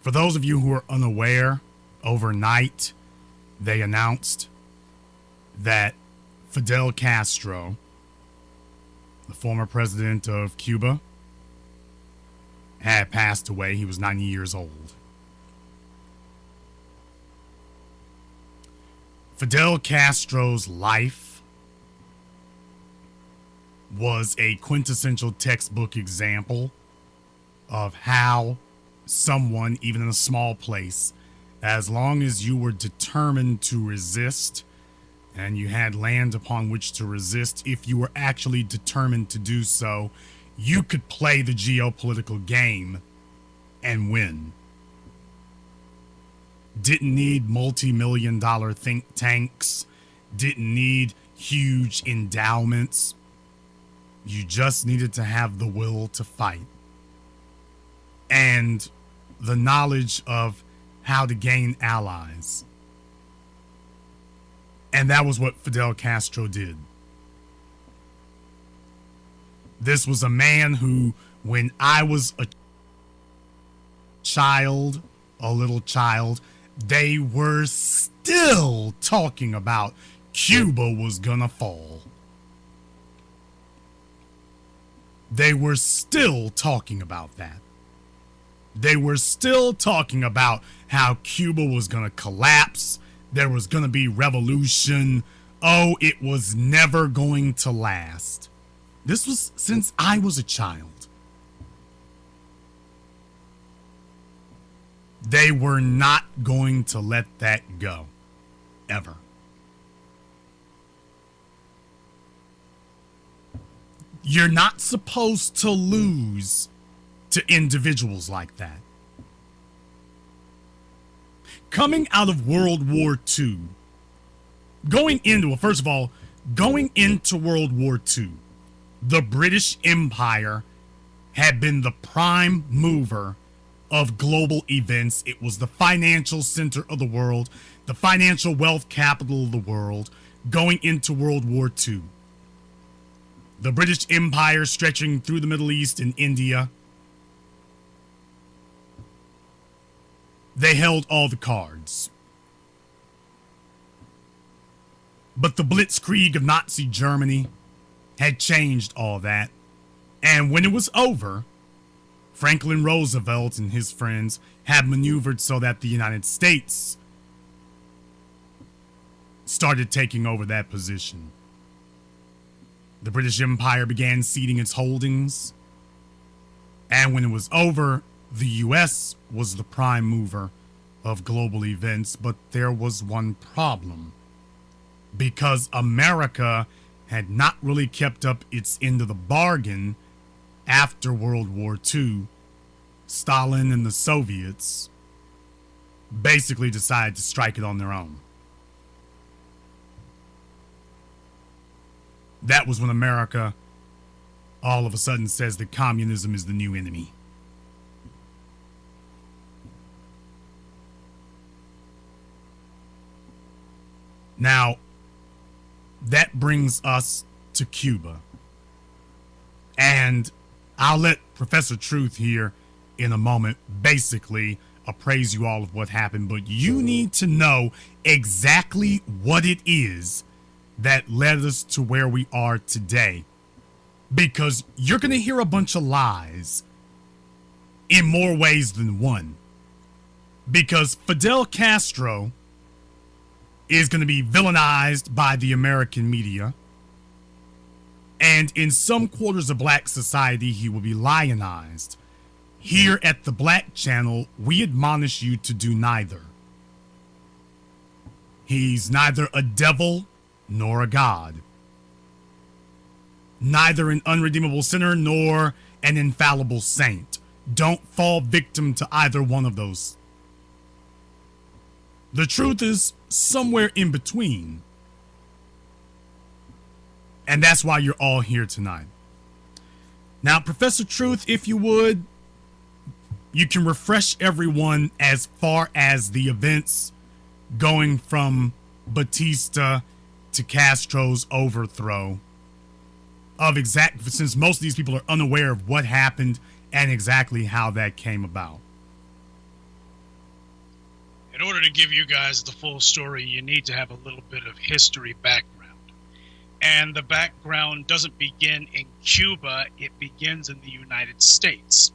For those of you who are unaware, overnight they announced that Fidel Castro, the former president of Cuba, had passed away. He was 90 years old. Fidel Castro's life was a quintessential textbook example of how someone, even in a small place, as long as you were determined to resist and you had land upon which to resist, if you were actually determined to do so, you could play the geopolitical game and win. Didn't need multi-million-dollar think tanks, didn't need huge endowments. You just needed to have the will to fight and the knowledge of how to gain allies. And that was what Fidel Castro did. This was a man who, when I was a little child, they were still talking about Cuba was gonna fall. They were still talking about that. They were still talking about how Cuba was going to collapse. There was going to be revolution. Oh, it was never going to last. This was since I was a child. They were not going to let that go. Ever. You're not supposed to lose to individuals like that. Coming out of World War II, going into World War II, the British Empire had been the prime mover of global events. It was the financial center of the world, the financial wealth capital of the world, going into World War II. The British Empire stretching through the Middle East and India. They held all the cards. But the Blitzkrieg of Nazi Germany had changed all that. And when it was over, Franklin Roosevelt and his friends had maneuvered so that the United States started taking over that position. The British Empire began ceding its holdings. And when it was over, the U.S. was the prime mover of global events, but there was one problem. Because America had not really kept up its end of the bargain after World War II, Stalin and the Soviets basically decided to strike it on their own. That was when America all of a sudden says that communism is the new enemy. Now, that brings us to Cuba. And I'll let Professor Truth here in a moment basically appraise you all of what happened, but you need to know exactly what it is that led us to where we are today. Because you're going to hear a bunch of lies in more ways than one. Because Fidel Castro is going to be villainized by the American media. And in some quarters of black society, he will be lionized. Here at the Black Channel, we admonish you to do neither. He's neither a devil nor a god. Neither an unredeemable sinner nor an infallible saint. Don't fall victim to either one of those. The truth is somewhere in between. And that's why you're all here tonight. Now, Professor Truth, if you would, you can refresh everyone as far as the events going from Batista to Castro's overthrow of since most of these people are unaware of what happened and exactly how that came about. order to give you guys the full story, you need to have a little bit of history background. And the background doesn't begin in Cuba, it begins in the United States.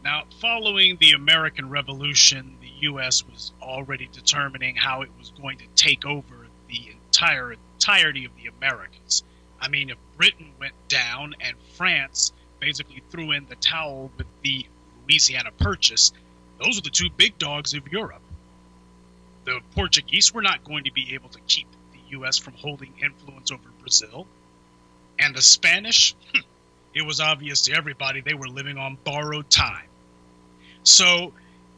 Now, following the American Revolution, the U.S. was already determining how it was going to take over the entirety of the Americas. I mean, if Britain went down and France basically threw in the towel with the Louisiana Purchase, those were the two big dogs of Europe. The Portuguese were not going to be able to keep the U.S. from holding influence over Brazil. And the Spanish, it was obvious to everybody they were living on borrowed time. So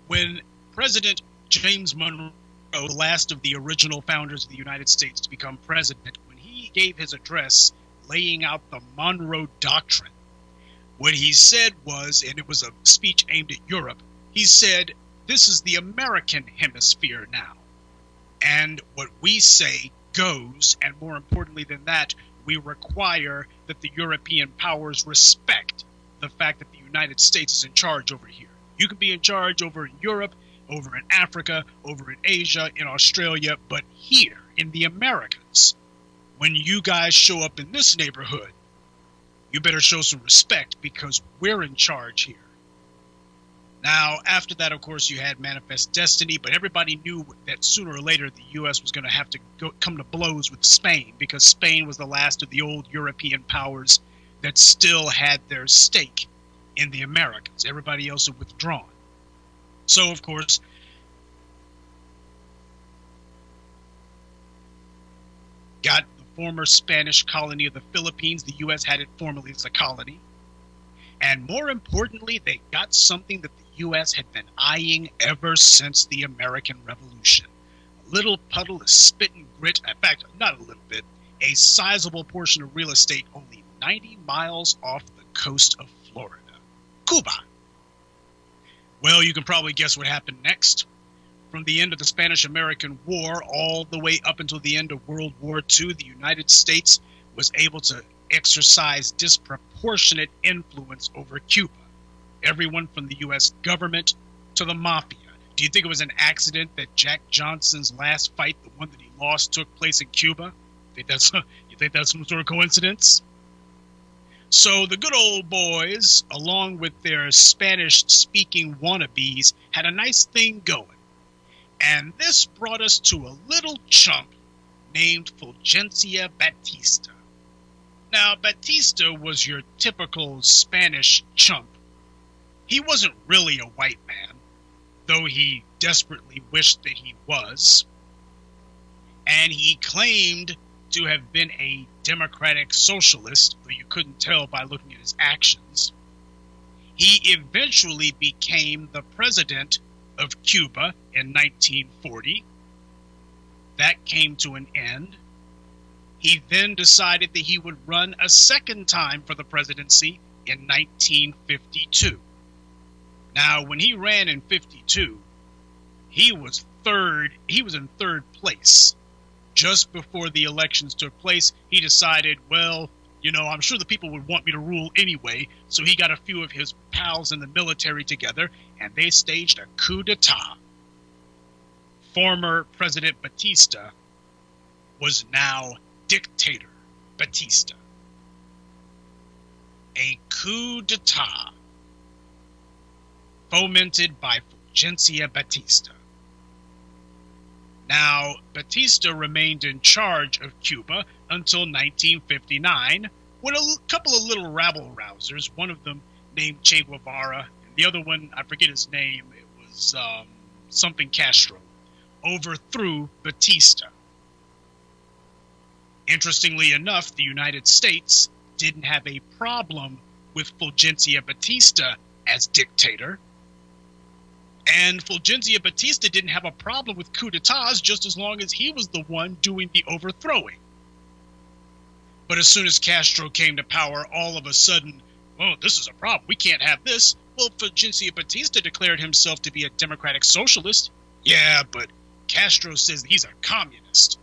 when President James Monroe, the last of the original founders of the United States to become president, when he gave his address laying out the Monroe Doctrine, what he said was, and it was a speech aimed at Europe, he said, this is the American hemisphere now. And what we say goes, and more importantly than that, we require that the European powers respect the fact that the United States is in charge over here. You can be in charge over in Europe, over in Africa, over in Asia, in Australia, but here in the Americas, when you guys show up in this neighborhood, you better show some respect because we're in charge here. Now, after that, of course, you had Manifest Destiny, but everybody knew that sooner or later the U.S. was going to have to come to blows with Spain because Spain was the last of the old European powers that still had their stake in the Americas. Everybody else had withdrawn. So, of course, got the former Spanish colony of the Philippines. The U.S. had it formerly as a colony. And more importantly, they got something that the U.S. had been eyeing ever since the American Revolution. A little puddle of spit and grit, in fact, not a little bit, a sizable portion of real estate only 90 miles off the coast of Florida. Cuba. Well, you can probably guess what happened next. From the end of the Spanish-American War all the way up until the end of World War II, the United States was able to exercise disproportionate influence over Cuba. Everyone from the U.S. government to the mafia. Do you think it was an accident that Jack Johnson's last fight, the one that he lost, took place in Cuba? You think that's some sort of coincidence? So the good old boys, along with their Spanish-speaking wannabes, had a nice thing going. And this brought us to a little chump named Fulgencio Batista. Now, Batista was your typical Spanish chump. He wasn't really a white man, though he desperately wished that he was. And he claimed to have been a democratic socialist, though you couldn't tell by looking at his actions. He eventually became the president of Cuba in 1940. That came to an end. He then decided that he would run a second time for the presidency in 1952. Now, when he ran in 52, he was in third place. Just before the elections took place, he decided, well, I'm sure the people would want me to rule anyway, so he got a few of his pals in the military together, and they staged a coup d'etat. Former President Batista was now dictator Batista. A coup d'etat fomented by Fulgencio Batista. Now, Batista remained in charge of Cuba until 1959, when a couple of little rabble-rousers, one of them named Che Guevara, and the other one, I forget his name, it was something Castro, overthrew Batista. Interestingly enough, the United States didn't have a problem with Fulgencio Batista as dictator. And Fulgencio Batista didn't have a problem with coup d'etats just as long as he was the one doing the overthrowing. But as soon as Castro came to power, all of a sudden, oh, this is a problem. We can't have this. Well, Fulgencio Batista declared himself to be a democratic socialist. Yeah, but Castro says that he's a communist.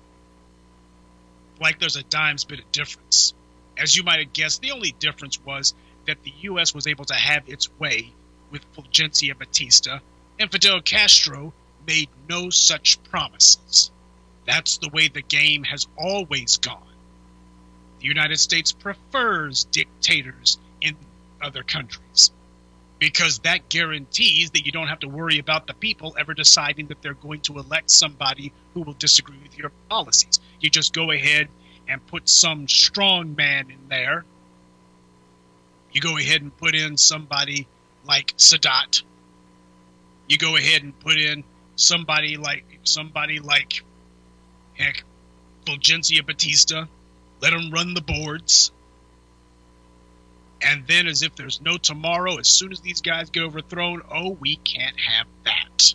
Like there's a dime's bit of difference. As you might have guessed, the only difference was that the U.S. was able to have its way with Fulgencio Batista, and Fidel Castro made no such promises. That's the way the game has always gone. The United States prefers dictators in other countries because that guarantees that you don't have to worry about the people ever deciding that they're going to elect somebody who will disagree with your policies. You just go ahead and put some strong man in there. You go ahead and put in somebody like Sadat. You go ahead and put in somebody like heck, Fulgencio Batista. Let them run the boards. And then, as if there's no tomorrow, as soon as these guys get overthrown, oh, we can't have that.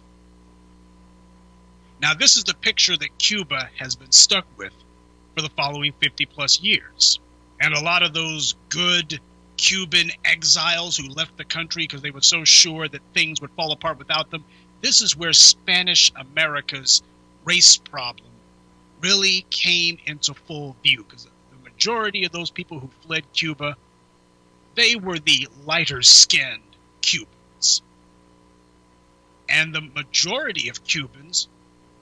Now, this is the picture that Cuba has been stuck with for the following 50 plus years. And a lot of those good Cuban exiles who left the country because they were so sure that things would fall apart without them, this is where Spanish America's race problem really came into full view, because the majority of those people who fled Cuba, they were the lighter-skinned Cubans. And the majority of Cubans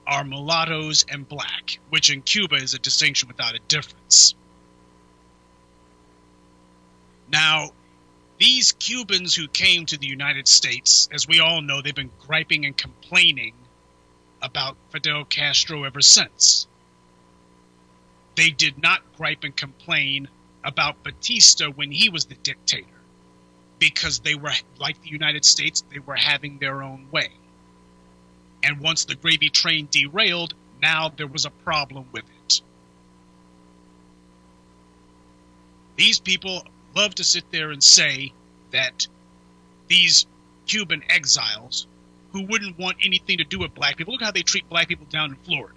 are mulattoes and black, which in Cuba is a distinction without a difference. Now, these Cubans who came to the United States, as we all know, they've been griping and complaining about Fidel Castro ever since. They did not gripe and complain about Batista when he was the dictator, because they were, like the United States, they were having their own way. And once the gravy train derailed, now there was a problem with it. These people love to sit there and say that these Cuban exiles who wouldn't want anything to do with black people, look how they treat black people down in Florida.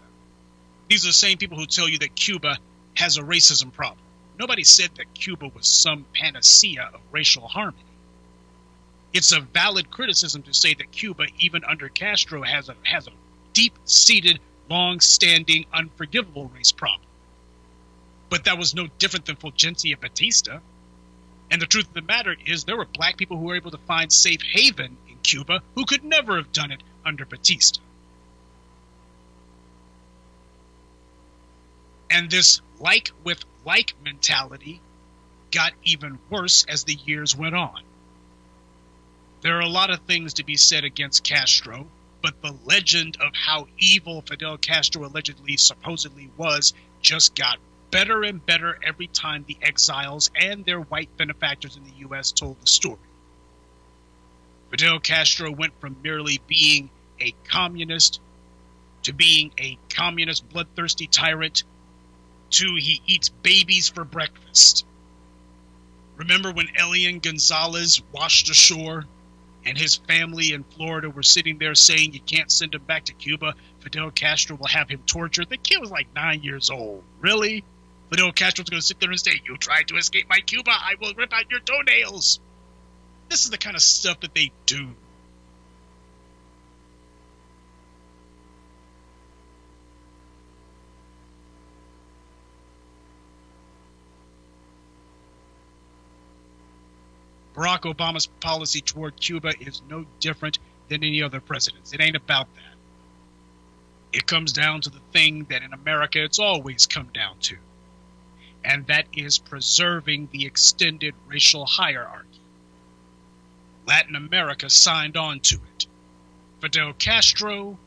These are the same people who tell you that Cuba has a racism problem. Nobody said that Cuba was some panacea of racial harmony. It's a valid criticism to say that Cuba, even under Castro, has a deep-seated, long-standing, unforgivable race problem. But that was no different than Fulgencio Batista. And the truth of the matter is there were black people who were able to find safe haven in Cuba who could never have done it under Batista. And this like with like mentality got even worse as the years went on. There are a lot of things to be said against Castro, but the legend of how evil Fidel Castro allegedly, supposedly was, just got better and better every time the exiles and their white benefactors in the U.S. told the story. Fidel Castro went from merely being a communist to being a communist bloodthirsty tyrant to he eats babies for breakfast. Remember when Elian Gonzalez washed ashore and his family in Florida were sitting there saying you can't send him back to Cuba, Fidel Castro will have him tortured? The kid was like 9 years old. Really? Fidel Castro's going to sit there and say, you tried to escape my Cuba, I will rip out your toenails. This is the kind of stuff that they do. Barack Obama's policy toward Cuba is no different than any other president's. It ain't about that. It comes down to the thing that in America it's always come down to, and that is preserving the extended racial hierarchy. Latin America signed on to it. Fidel Castro,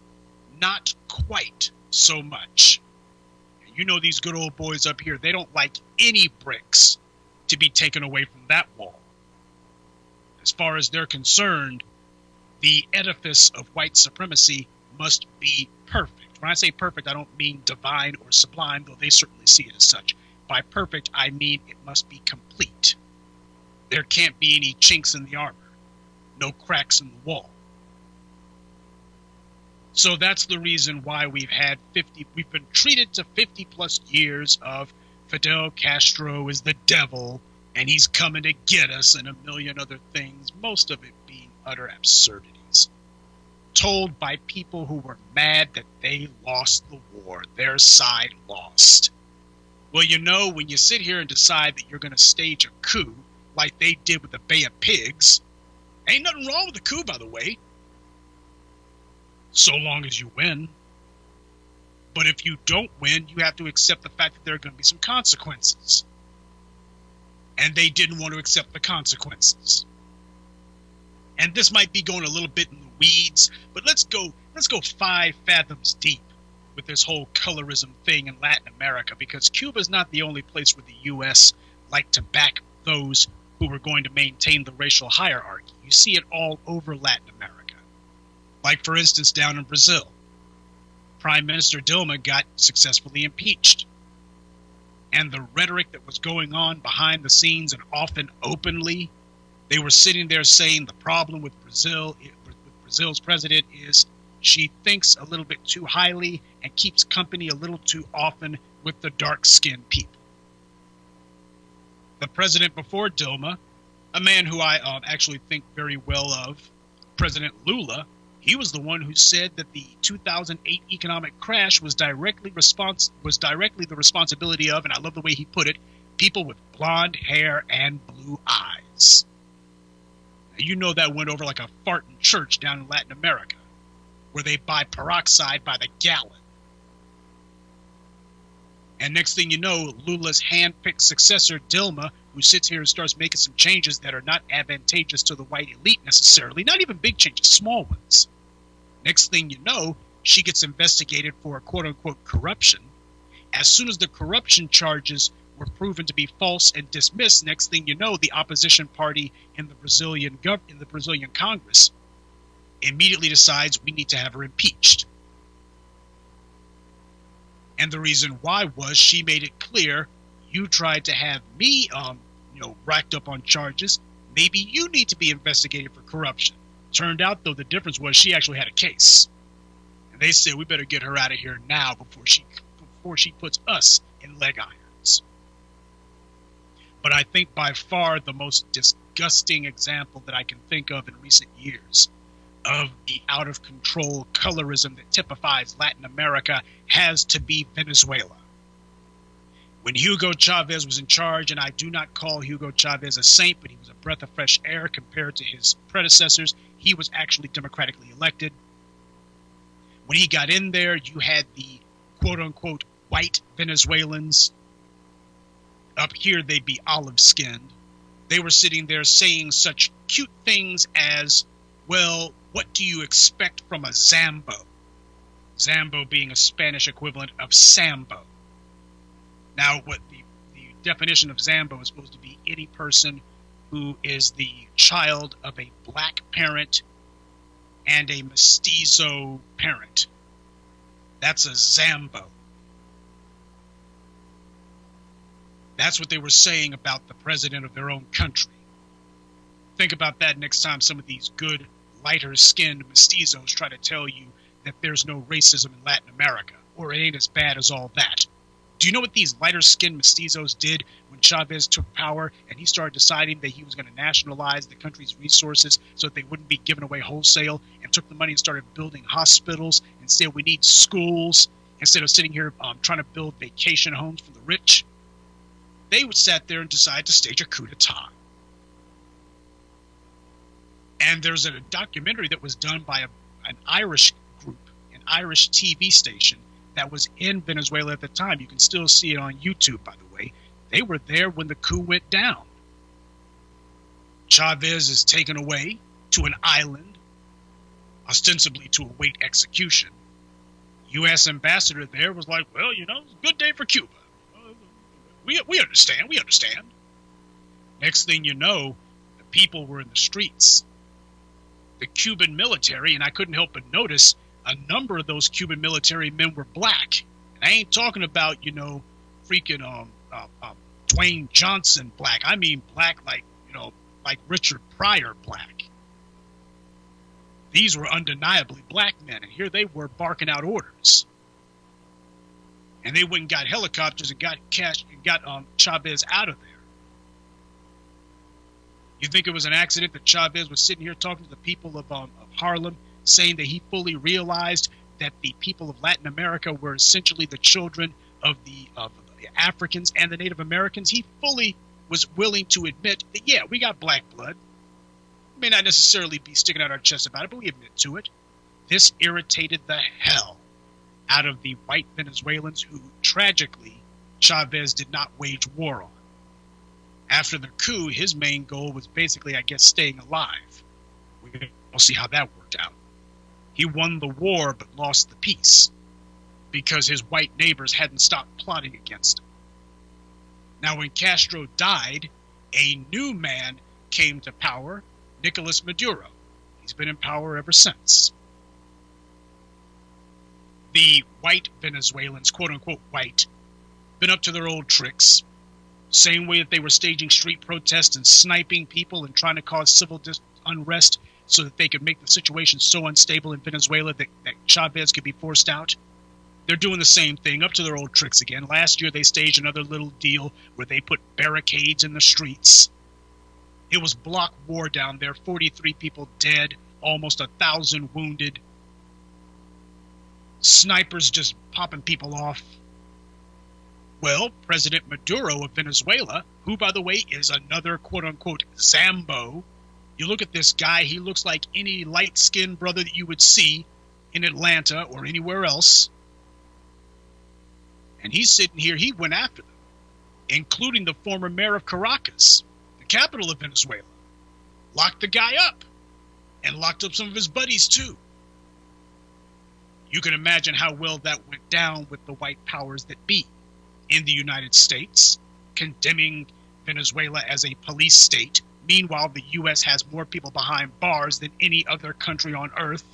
not quite so much. And you know these good old boys up here, they don't like any bricks to be taken away from that wall. As far as they're concerned, the edifice of white supremacy must be perfect. When I say perfect, I don't mean divine or sublime, though they certainly see it as such. By perfect, I mean it must be complete. There can't be any chinks in the armor, no cracks in the wall. So that's the reason why we've been treated to 50 plus years of Fidel Castro is the devil, and he's coming to get us, and a million other things, most of it being utter absurdities. Told by people who were mad that they lost the war, their side lost. Well, you know, when you sit here and decide that you're going to stage a coup, like they did with the Bay of Pigs, ain't nothing wrong with the coup, by the way. so long as you win. But if you don't win, you have to accept the fact that there are going to be some consequences. And they didn't want to accept the consequences. And this might be going a little bit in the weeds, but let's go 5 fathoms deep with this whole colorism thing in Latin America, because Cuba is not the only place where the U.S. liked to back those who were going to maintain the racial hierarchy. You see it all over Latin America. Like, for instance, down in Brazil, Prime Minister Dilma got successfully impeached. And the rhetoric that was going on behind the scenes and often openly, they were sitting there saying the problem with Brazil's president is she thinks a little bit too highly and keeps company a little too often with the dark-skinned people. The president before Dilma, a man who I actually think very well of, President Lula, he was the one who said that the 2008 economic crash was directly the responsibility of, and I love the way he put it, people with blonde hair and blue eyes. Now, you know that went over like a fart in church down in Latin America, where they buy peroxide by the gallon. And next thing you know, Lula's hand-picked successor, Dilma, who sits here and starts making some changes that are not advantageous to the white elite necessarily, not even big changes, small ones. Next thing you know, she gets investigated for quote-unquote corruption. As soon as the corruption charges were proven to be false and dismissed, next thing you know, the opposition party in the Brazilian Congress immediately decides we need to have her impeached. And the reason why was she made it clear, you tried to have me, racked up on charges. Maybe you need to be investigated for corruption. Turned out, though, the difference was she actually had a case. And they said, we better get her out of here now before she puts us in leg irons. But I think by far the most disgusting example that I can think of in recent years of the out-of-control colorism that typifies Latin America has to be Venezuela. When Hugo Chavez was in charge, and I do not call Hugo Chavez a saint, but he was a breath of fresh air compared to his predecessors, he was actually democratically elected. When he got in there, you had the quote-unquote white Venezuelans. Up here, they'd be olive-skinned. They were sitting there saying such cute things as, well, what do you expect from a Zambo? Zambo being a Spanish equivalent of Sambo. Now, what the definition of Zambo is supposed to be any person who is the child of a black parent and a mestizo parent. That's a Zambo. That's what they were saying about the president of their own country. Think about that next time some of these good, lighter-skinned mestizos try to tell you that there's no racism in Latin America, or it ain't as bad as all that. Do you know what these lighter-skinned mestizos did when Chavez took power and he started deciding that he was going to nationalize the country's resources so that they wouldn't be given away wholesale, and took the money and started building hospitals and said we need schools instead of sitting here trying to build vacation homes for the rich? They sat there and decided to stage a coup d'etat. And there's a documentary that was done by an Irish group, an Irish TV station that was in Venezuela at the time. You can still see it on YouTube, by the way. They were there when the coup went down. Chavez is taken away to an island, ostensibly to await execution. U.S. ambassador there was like, well, it's a good day for Cuba. We understand. Next thing you know, the people were in the streets. The Cuban military, and I couldn't help but notice, a number of those Cuban military men were black. And I ain't talking about, freaking Dwayne Johnson black. I mean black like Richard Pryor black. These were undeniably black men, and here they were barking out orders. And they went and got helicopters and got Chavez out of there. You think it was an accident that Chavez was sitting here talking to the people of Harlem, saying that he fully realized that the people of Latin America were essentially the children of the Africans and the Native Americans? He fully was willing to admit that, yeah, we got black blood. We may not necessarily be sticking out our chest about it, but we admit to it. This irritated the hell out of the white Venezuelans who, tragically, Chavez did not wage war on. After the coup, his main goal was basically, I guess, staying alive. We'll see how that worked out. He won the war but lost the peace because his white neighbors hadn't stopped plotting against him. Now, when Castro died, a new man came to power, Nicolas Maduro. He's been in power ever since. The white Venezuelans, quote-unquote white, been up to their old tricks. Same way that they were staging street protests and sniping people and trying to cause civil unrest so that they could make the situation so unstable in Venezuela that Chavez could be forced out. They're doing the same thing, up to their old tricks again. Last year they staged another little deal where they put barricades in the streets. It was block war down there, 43 people dead, almost 1,000 wounded. Snipers just popping people off. Well, President Maduro of Venezuela, who, by the way, is another quote-unquote Zambo. You look at this guy, he looks like any light-skinned brother that you would see in Atlanta or anywhere else. And he's sitting here, he went after them, including the former mayor of Caracas, the capital of Venezuela. Locked the guy up and locked up some of his buddies too. You can imagine how well that went down with the white powers that be in the United States, condemning Venezuela as a police state. Meanwhile, the U.S. has more people behind bars than any other country on earth.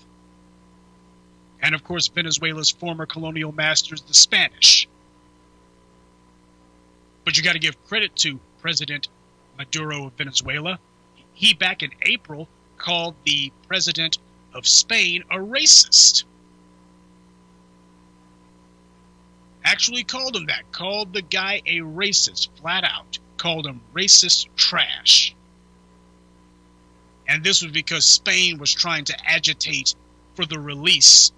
And of course, Venezuela's former colonial masters, the Spanish. But you got to give credit to President Maduro of Venezuela. He, back in April, called the president of Spain a racist. Actually called him that. Called the guy a racist, flat out. Called him racist trash. And this was because Spain was trying to agitate for the release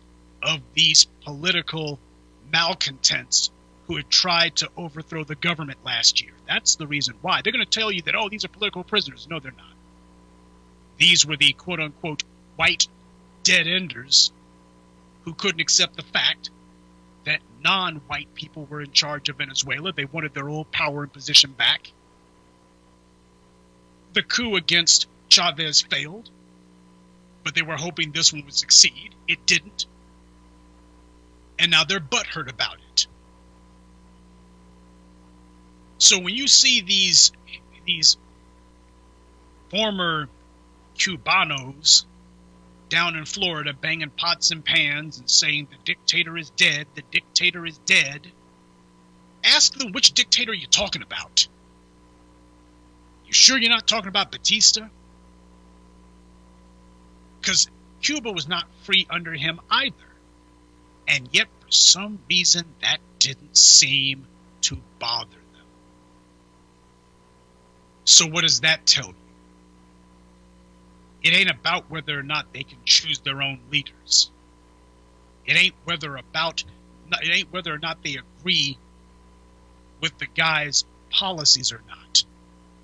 of these political malcontents who had tried to overthrow the government last year. That's the reason why. They're going to tell you that, oh, these are political prisoners. No, they're not. These were the quote-unquote white dead-enders who couldn't accept the fact that non-white people were in charge of Venezuela. They wanted their old power and position back. The coup against Chavez failed, but they were hoping this one would succeed. It didn't. And now they're butthurt about it. So when you see these former Cubanos down in Florida banging pots and pans and saying the dictator is dead, the dictator is dead, ask them which dictator you're talking about. You sure you're not talking about Batista? Because Cuba was not free under him either. And yet, for some reason, that didn't seem to bother them. So what does that tell you? It ain't about whether or not they can choose their own leaders. It ain't whether or not they agree with the guy's policies or not.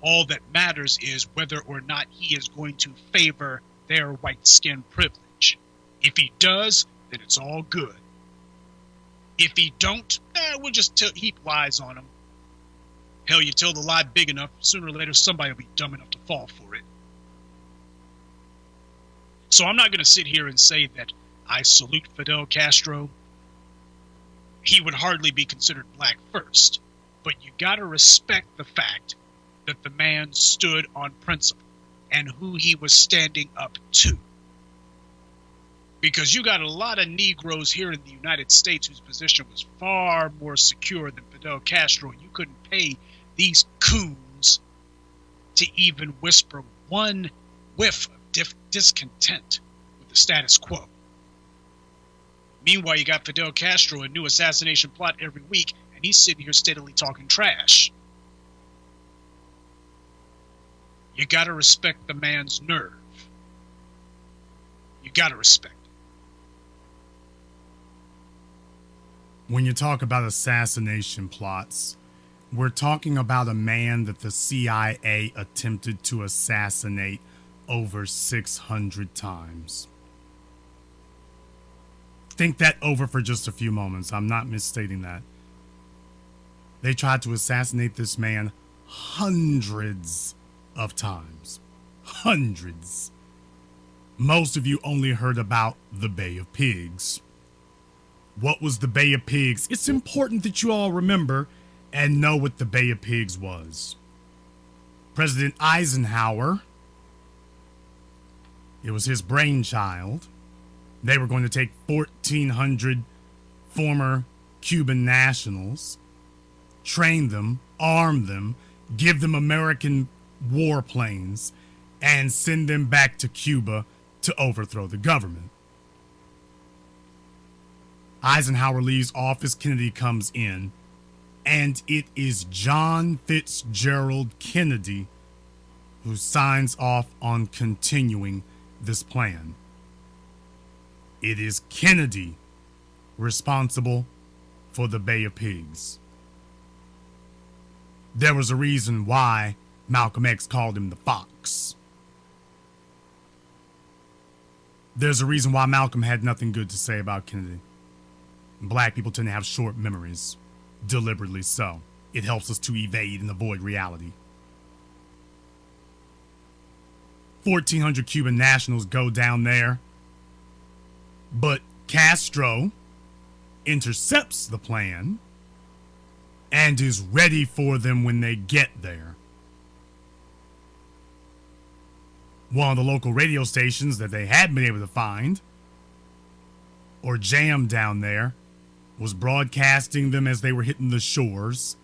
All that matters is whether or not he is going to favor their white skin privilege. If he does, then it's all good. If he don't, we'll just heap lies on him. Hell, you tell the lie big enough, sooner or later somebody will be dumb enough to fall for it. So I'm not going to sit here and say that I salute Fidel Castro. He would hardly be considered black first. But you got to respect the fact that the man stood on principle and who he was standing up to. Because you got a lot of Negroes here in the United States whose position was far more secure than Fidel Castro. You couldn't pay these coons to even whisper one whiff of discontent with the status quo. Meanwhile, you got Fidel Castro, a new assassination plot every week, and he's sitting here steadily talking trash. You got to respect the man's nerve. You got to respect it. When you talk about assassination plots, we're talking about a man that the CIA attempted to assassinate over 600 times. think that over for just a few moments. I'm not misstating that. They tried to assassinate this man hundreds of times. Hundreds. Most of you only heard about the Bay of Pigs. What was the Bay of Pigs? It's important that you all remember and know what the Bay of Pigs was. President Eisenhower, it was his brainchild. They were going to take 1,400 former Cuban nationals, train them, arm them, give them American warplanes, and send them back to Cuba to overthrow the government. Eisenhower leaves office, Kennedy comes in, and it is John Fitzgerald Kennedy who signs off on continuing this plan. It is Kennedy responsible for the Bay of Pigs. There was a reason why Malcolm X called him the Fox. There's a reason why Malcolm had nothing good to say about Kennedy. Black people tend to have short memories, deliberately so. It helps us to evade and avoid reality. 1,400 Cuban nationals go down there, but Castro intercepts the plan and is ready for them when they get there. One of the local radio stations that they had been able to find or jam down there was broadcasting them as they were hitting the shores.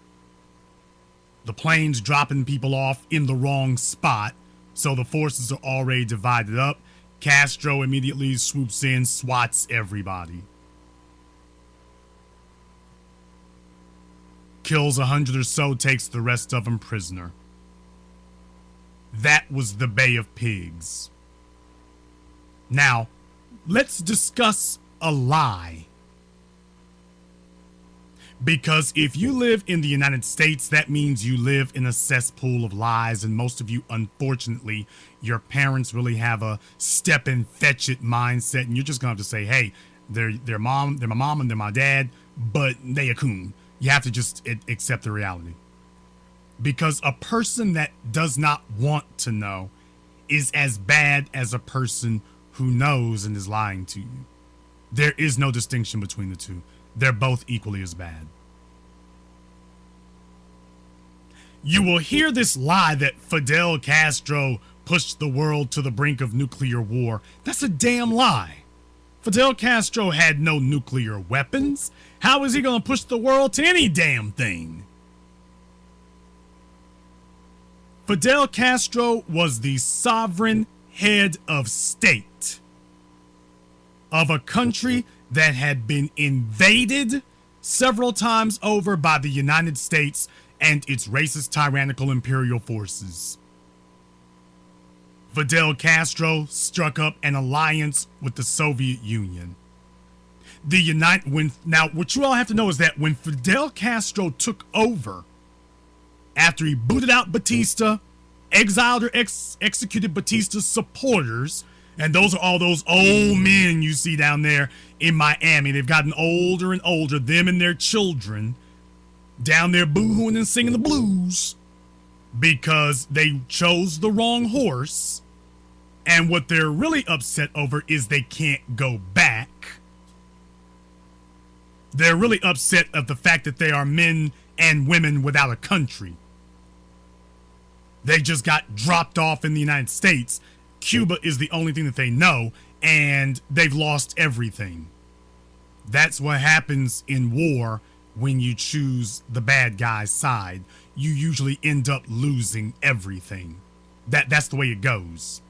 The planes dropping people off in the wrong spot, so the forces are already divided up. Castro immediately swoops in, swats everybody. Kills 100 or so, takes the rest of them prisoner. That was the Bay of Pigs. Now, let's discuss a lie. Because if you live in the United States, that means you live in a cesspool of lies, and most of you, unfortunately, your parents really have a step and fetch it mindset, and you're just gonna have to say, hey, they're my mom and they're my dad, but they a coon. You have to just accept the reality. Because a person that does not want to know is as bad as a person who knows and is lying to you. There is no distinction between the two. They're both equally as bad. You will hear this lie that Fidel Castro pushed the world to the brink of nuclear war. That's a damn lie. Fidel Castro had no nuclear weapons. How is he going to push the world to any damn thing? Fidel Castro was the sovereign head of state of a country that had been invaded several times over by the United States and its racist, tyrannical imperial forces. Fidel Castro struck up an alliance with the Soviet Union. Now, what you all have to know is that when Fidel Castro took over, after he booted out Batista, exiled or executed Batista's supporters, and those are all those old men you see down there in Miami. They've gotten older and older, them and their children, down there boo-hooing and singing the blues because they chose the wrong horse. And what they're really upset over is they can't go back. They're really upset at the fact that they are men and women without a country. They just got dropped off in the United States. Cuba is the only thing that they know, and they've lost everything. That's what happens in war when you choose the bad guy's side. You usually end up losing everything. That's the way it goes.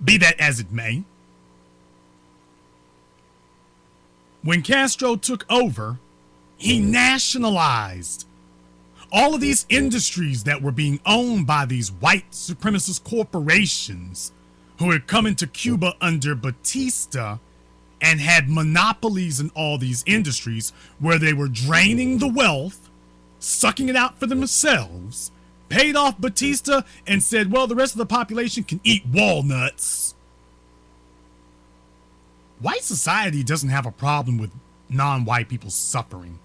Be that as it may, when Castro took over, he nationalized all of these industries that were being owned by these white supremacist corporations who had come into Cuba under Batista and had monopolies in all these industries where they were draining the wealth, sucking it out for themselves, paid off Batista and said, well, the rest of the population can eat walnuts. white society doesn't have a problem with non-white people suffering.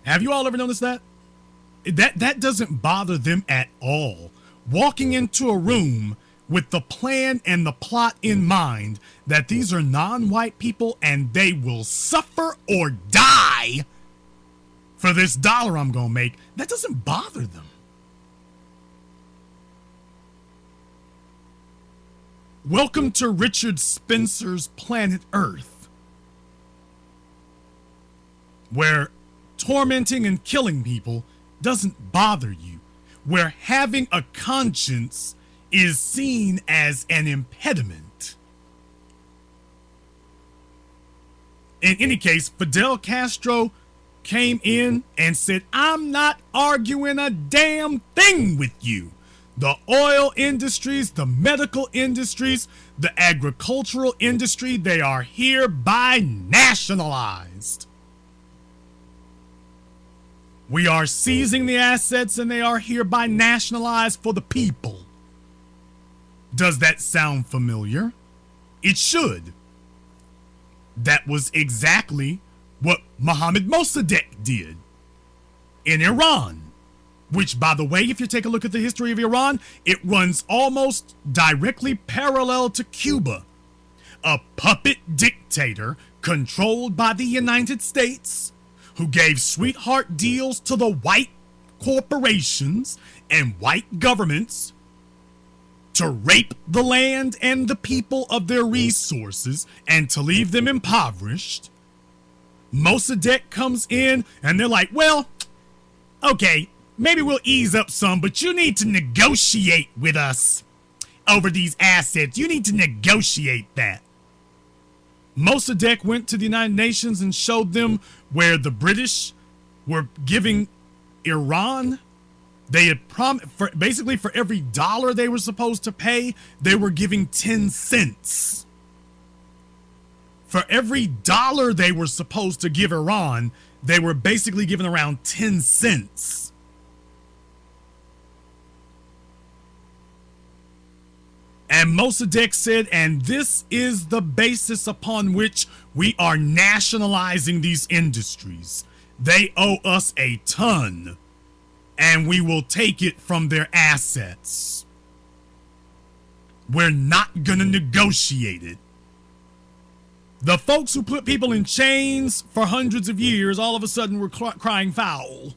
Have you all ever noticed that? That doesn't bother them at all. Walking into a room with the plan and the plot in mind that these are non-white people and they will suffer or die for this dollar I'm gonna make, that doesn't bother them. Welcome to Richard Spencer's Planet Earth, where tormenting and killing people doesn't bother you, where having a conscience is seen as an impediment. In any case, Fidel Castro came in and said, I'm not arguing a damn thing with you. The oil industries, the medical industries, the agricultural industry, they are hereby nationalized. We are seizing the assets and they are hereby nationalized for the people. Does that sound familiar? It should. That was exactly what Mohammad Mossadegh did in Iran. Which, by the way, if you take a look at the history of Iran, it runs almost directly parallel to Cuba. A puppet dictator controlled by the United States who gave sweetheart deals to the white corporations and white governments to rape the land and the people of their resources and to leave them impoverished. Mossadegh comes in and they're like, well, okay, maybe we'll ease up some, but you need to negotiate with us over these assets. You need to negotiate that. Mossadegh went to the United Nations and showed them where the British were giving Iran, they had promised, basically for every dollar they were supposed to pay, they were giving 10 cents. For every dollar they were supposed to give Iran, they were basically giving around 10 cents. And Mossadegh said, and this is the basis upon which we are nationalizing these industries. They owe us a ton, and we will take it from their assets. We're not going to negotiate it. The folks who put people in chains for hundreds of years all of a sudden were crying foul.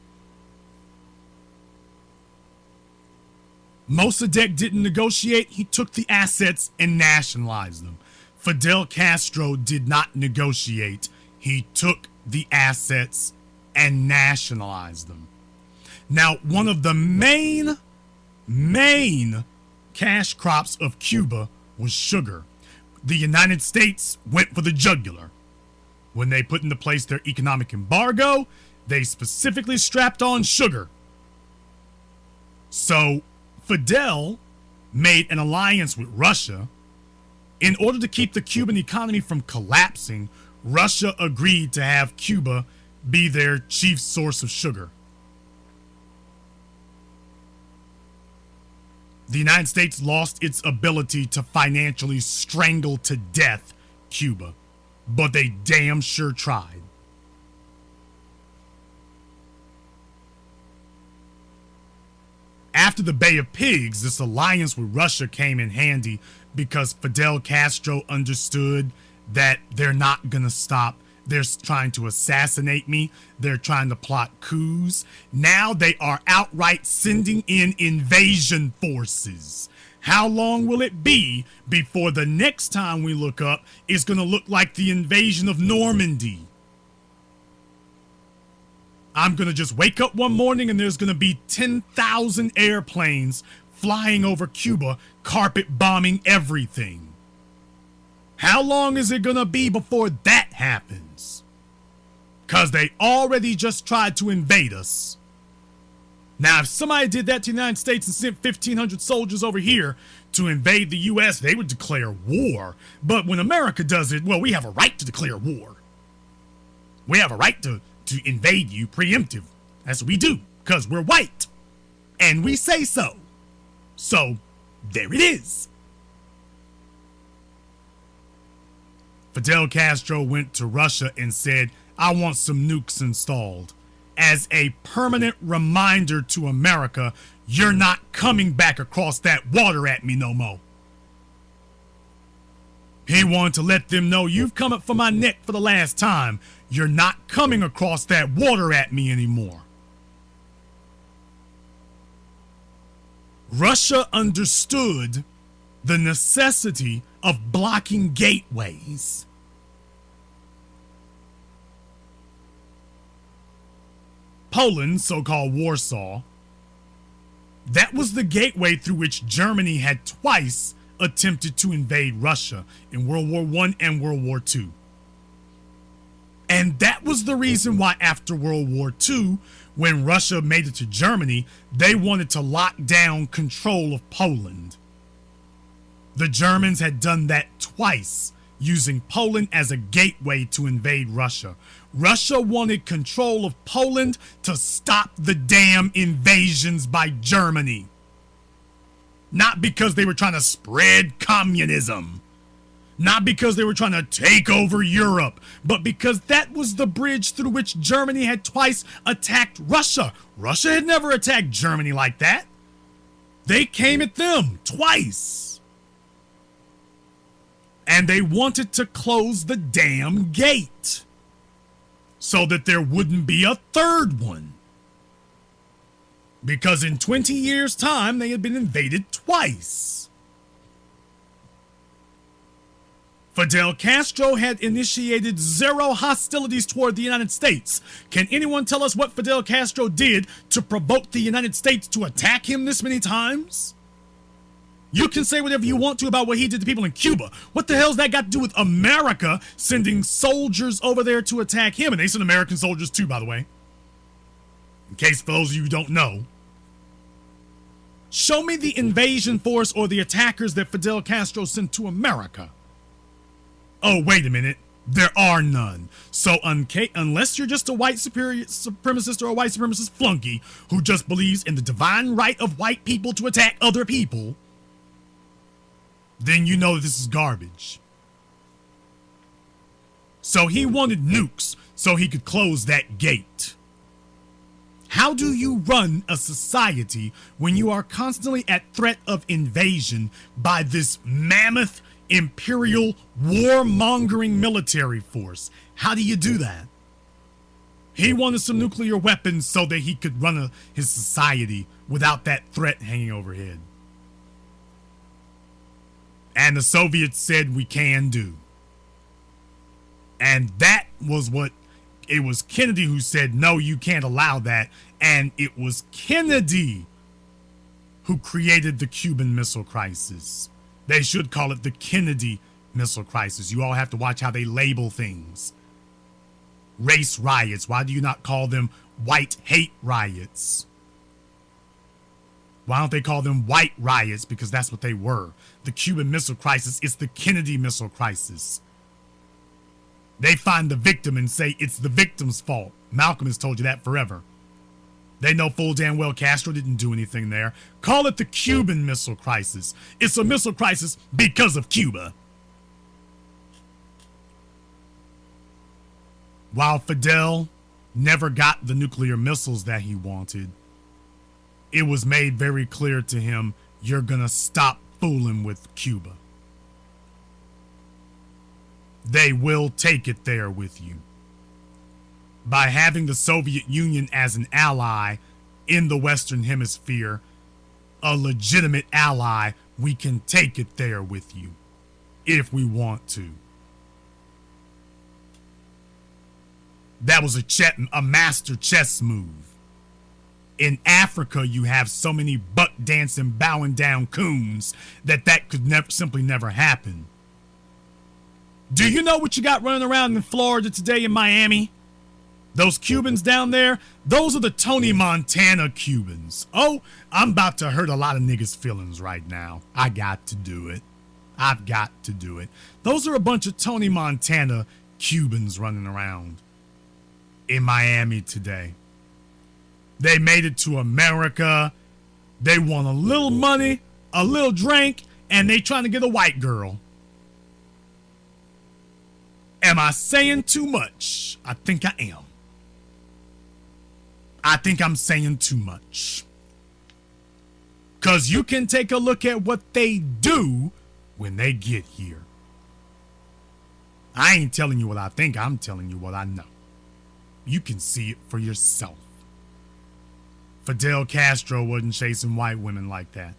Mossadegh didn't negotiate. He took the assets and nationalized them. Fidel Castro did not negotiate. He took the assets and nationalized them. Now, one of the main cash crops of Cuba was sugar. The United States went for the jugular. When they put into place their economic embargo, they specifically strapped on sugar. So Fidel made an alliance with Russia. In order to keep the Cuban economy from collapsing, Russia agreed to have Cuba be their chief source of sugar. The United States lost its ability to financially strangle to death Cuba, but they damn sure tried. After the Bay of Pigs, this alliance with Russia came in handy because Fidel Castro understood that they're not going to stop. They're trying to assassinate me. They're trying to plot coups. Now they are outright sending in invasion forces. How long will it be before the next time we look up is going to look like the invasion of Normandy? I'm going to just wake up one morning and there's going to be 10,000 airplanes flying over Cuba, carpet bombing everything. How long is it going to be before that happens? Because they already just tried to invade us. Now, if somebody did that to the United States and sent 1,500 soldiers over here to invade the U.S., they would declare war. But when America does it, well, we have a right to declare war. We have a right to invade you preemptive. That's what we do, because we're white. And we say so. So, there it is. Fidel Castro went to Russia and said, I want some nukes installed as a permanent reminder to America, you're not coming back across that water at me no more. He wanted to let them know, you've come up for my neck for the last time. You're not coming across that water at me anymore. Russia understood the necessity of blocking gateways. Poland, so-called Warsaw, that was the gateway through which Germany had twice attempted to invade Russia in World War I and World War II. And that was the reason why after World War II, when Russia made it to Germany, they wanted to lock down control of Poland. The Germans had done that twice, using Poland as a gateway to invade Russia. Russia wanted control of Poland to stop the damn invasions by Germany. Not because they were trying to spread communism. Not because they were trying to take over Europe, but because that was the bridge through which Germany had twice attacked Russia. Russia had never attacked Germany like that. They came at them twice. And they wanted to close the damn gate so that there wouldn't be a third one. Because in 20 years' time, they had been invaded twice. Fidel Castro had initiated zero hostilities toward the United States. Can anyone tell us what Fidel Castro did to provoke the United States to attack him this many times? You can say whatever you want to about what he did to people in Cuba. What the hell's that got to do with America sending soldiers over there to attack him? And they sent American soldiers too, by the way. In case for those of you who don't know. Show me the invasion force or the attackers that Fidel Castro sent to America. Oh, wait a minute. There are none. So unless you're just a white supremacist or a white supremacist flunky who just believes in the divine right of white people to attack other people, then you know that this is garbage. So he wanted nukes so he could close that gate. How do you run a society when you are constantly at threat of invasion by this mammoth imperial warmongering military force? How do you do that? He wanted some nuclear weapons so that he could run his society without that threat hanging overhead. And the Soviets said we can do. And that was what, it was Kennedy who said, no, you can't allow that. And it was Kennedy who created the Cuban Missile Crisis. They should call it the Kennedy Missile Crisis. You all have to watch how they label things. Race riots. Why do you not call them white hate riots? Why don't they call them white riots? Because that's what they were. The Cuban Missile Crisis is the Kennedy Missile Crisis. They find the victim and say it's the victim's fault. Malcolm has told you that forever. They know full damn well Castro didn't do anything there. Call it the Cuban Missile Crisis. It's a missile crisis because of Cuba. While Fidel never got the nuclear missiles that he wanted, it was made very clear to him, you're gonna stop fooling with Cuba. They will take it there with you. By having the Soviet Union as an ally in the Western Hemisphere, a legitimate ally, we can take it there with you if we want to. That was a master chess move. In Africa, you have so many buck dancing, bowing down coons that could simply never happen. Do you know what you got running around in Florida today in Miami? Those Cubans down there, those are the Tony Montana Cubans. Oh, I'm about to hurt a lot of niggas' feelings right now. I got to do it. I've got to do it. Those are a bunch of Tony Montana Cubans running around in Miami today. They made it to America. They want a little money, a little drink, and they trying to get a white girl. Am I saying too much? I think I am. I think I'm saying too much. Because you can take a look at what they do when they get here. I ain't telling you what I think, I'm telling you what I know. You can see it for yourself. Fidel Castro wasn't chasing white women like that.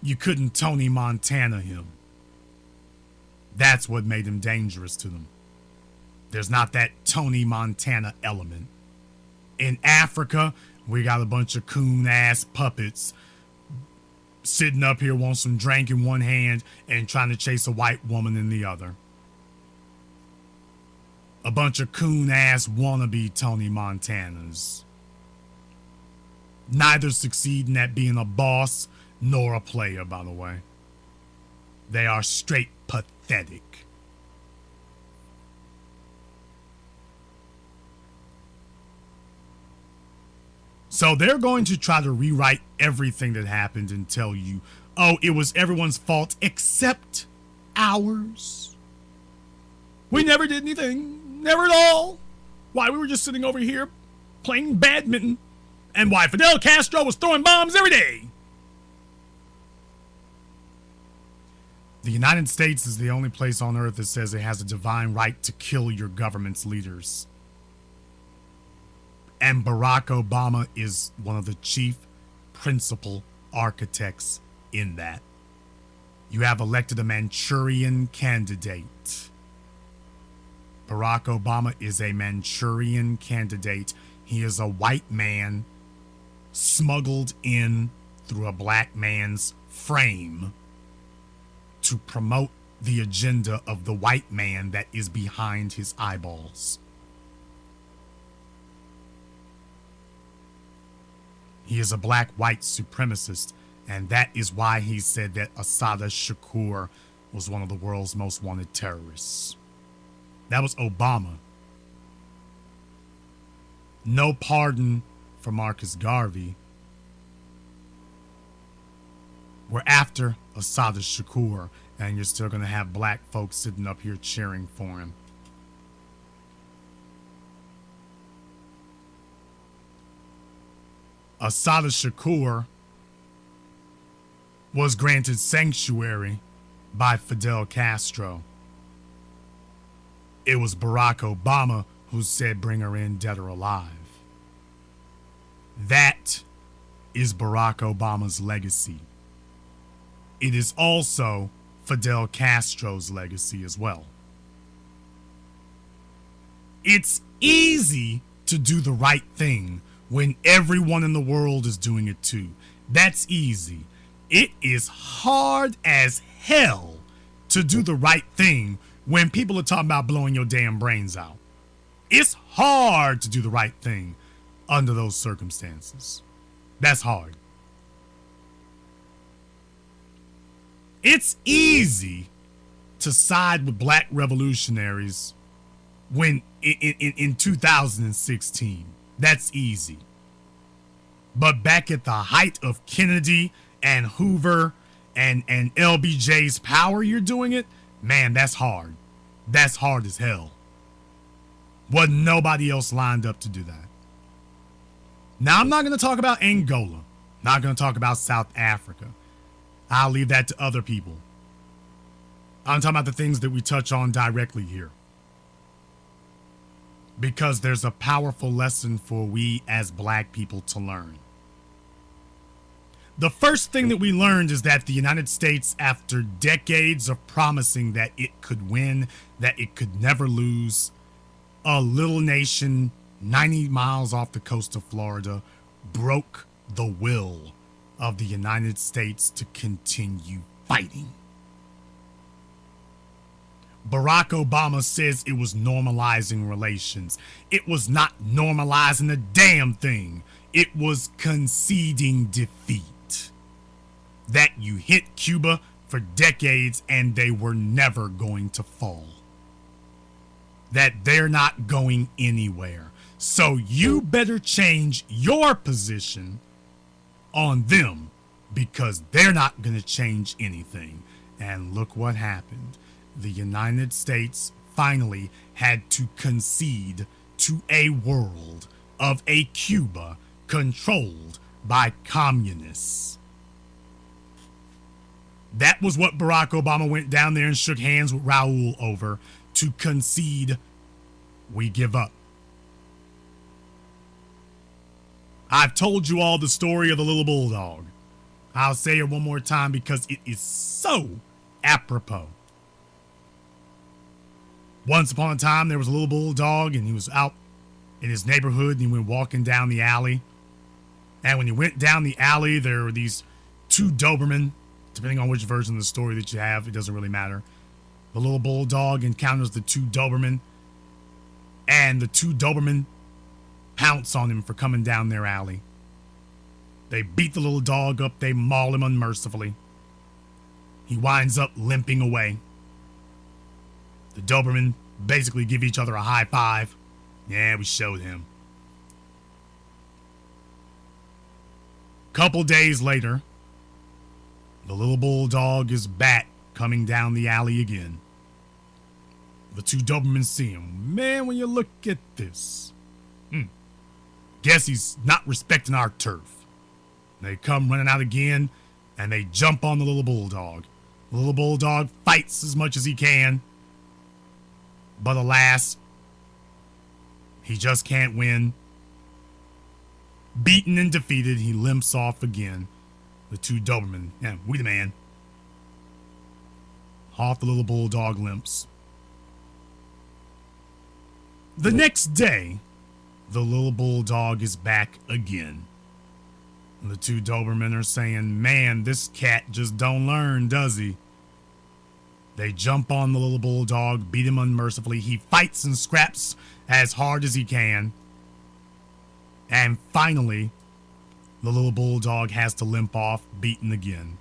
You couldn't Tony Montana him. That's what made him dangerous to them. There's not that Tony Montana element. In Africa, we got a bunch of coon-ass puppets sitting up here wanting some drink in one hand and trying to chase a white woman in the other. A bunch of coon-ass wannabe Tony Montanas. Neither succeeding at being a boss nor a player, by the way. They are straight pathetic. So they're going to try to rewrite everything that happened and tell you, oh, it was everyone's fault except ours. We never did anything. Never at all. Why, we were just sitting over here playing badminton. And why, Fidel Castro was throwing bombs every day. The United States is the only place on earth that says it has a divine right to kill your government's leaders. And Barack Obama is one of the chief principal architects in that. You have elected a Manchurian candidate. Barack Obama is a Manchurian candidate. He is a white man smuggled in through a black man's frame to promote the agenda of the white man that is behind his eyeballs. He is a black white supremacist, and that is why he said that Assata Shakur was one of the world's most wanted terrorists. That was Obama. No pardon for Marcus Garvey. We're after Assata Shakur, and you're still going to have black folks sitting up here cheering for him. Assata Shakur was granted sanctuary by Fidel Castro. It was Barack Obama who said bring her in dead or alive. That is Barack Obama's legacy. It is also Fidel Castro's legacy as well. It's easy to do the right thing when everyone in the world is doing it too. That's easy. It is hard as hell to do the right thing when people are talking about blowing your damn brains out. It's hard to do the right thing under those circumstances. That's hard. It's easy to side with black revolutionaries when in 2016. That's easy. But back at the height of Kennedy and Hoover and LBJ's power, you're doing it? Man, that's hard. That's hard as hell. Wasn't nobody else lined up to do that. Now, I'm not going to talk about Angola. Not going to talk about South Africa. I'll leave that to other people. I'm talking about the things that we touch on directly here. Because there's a powerful lesson for we as black people to learn. The first thing that we learned is that the United States, after decades of promising that it could win, that it could never lose, a little nation 90 miles off the coast of Florida broke the will of the United States to continue fighting. Barack Obama says it was normalizing relations. It was not normalizing a damn thing. It was conceding defeat. That you hit Cuba for decades and they were never going to fall. That they're not going anywhere. So you better change your position on them because they're not going to change anything. And look what happened. the United States finally had to concede to a world of a Cuba controlled by communists. That was what Barack Obama went down there and shook hands with Raul over, to concede. We give up. I've told you all the story of the little bulldog. I'll say it one more time because it is so apropos. Once upon a time, there was a little bulldog, and he was out in his neighborhood, and he went walking down the alley. And when he went down the alley, there were these two Doberman. Depending on which version of the story that you have, it doesn't really matter. The little bulldog encounters the two Doberman, and the two Doberman pounce on him for coming down their alley. They beat the little dog up, they maul him unmercifully. He winds up limping away. The Doberman basically give each other a high five. Yeah, we showed him. Couple days later, the little bulldog is back coming down the alley again. The two Dobermans see him. Man, when you look at this, guess he's not respecting our turf. They come running out again, and they jump on the little bulldog. The little bulldog fights as much as he can, but alas, he just can't win. Beaten and defeated, he limps off again. The two Doberman, yeah, we the man. Off the little bulldog limps. The next day, the little bulldog is back again. The two Dobermen are saying, man, this cat just don't learn, does he? They jump on the little bulldog, beat him unmercifully. He fights and scraps as hard as he can. And finally, the little bulldog has to limp off, beaten again.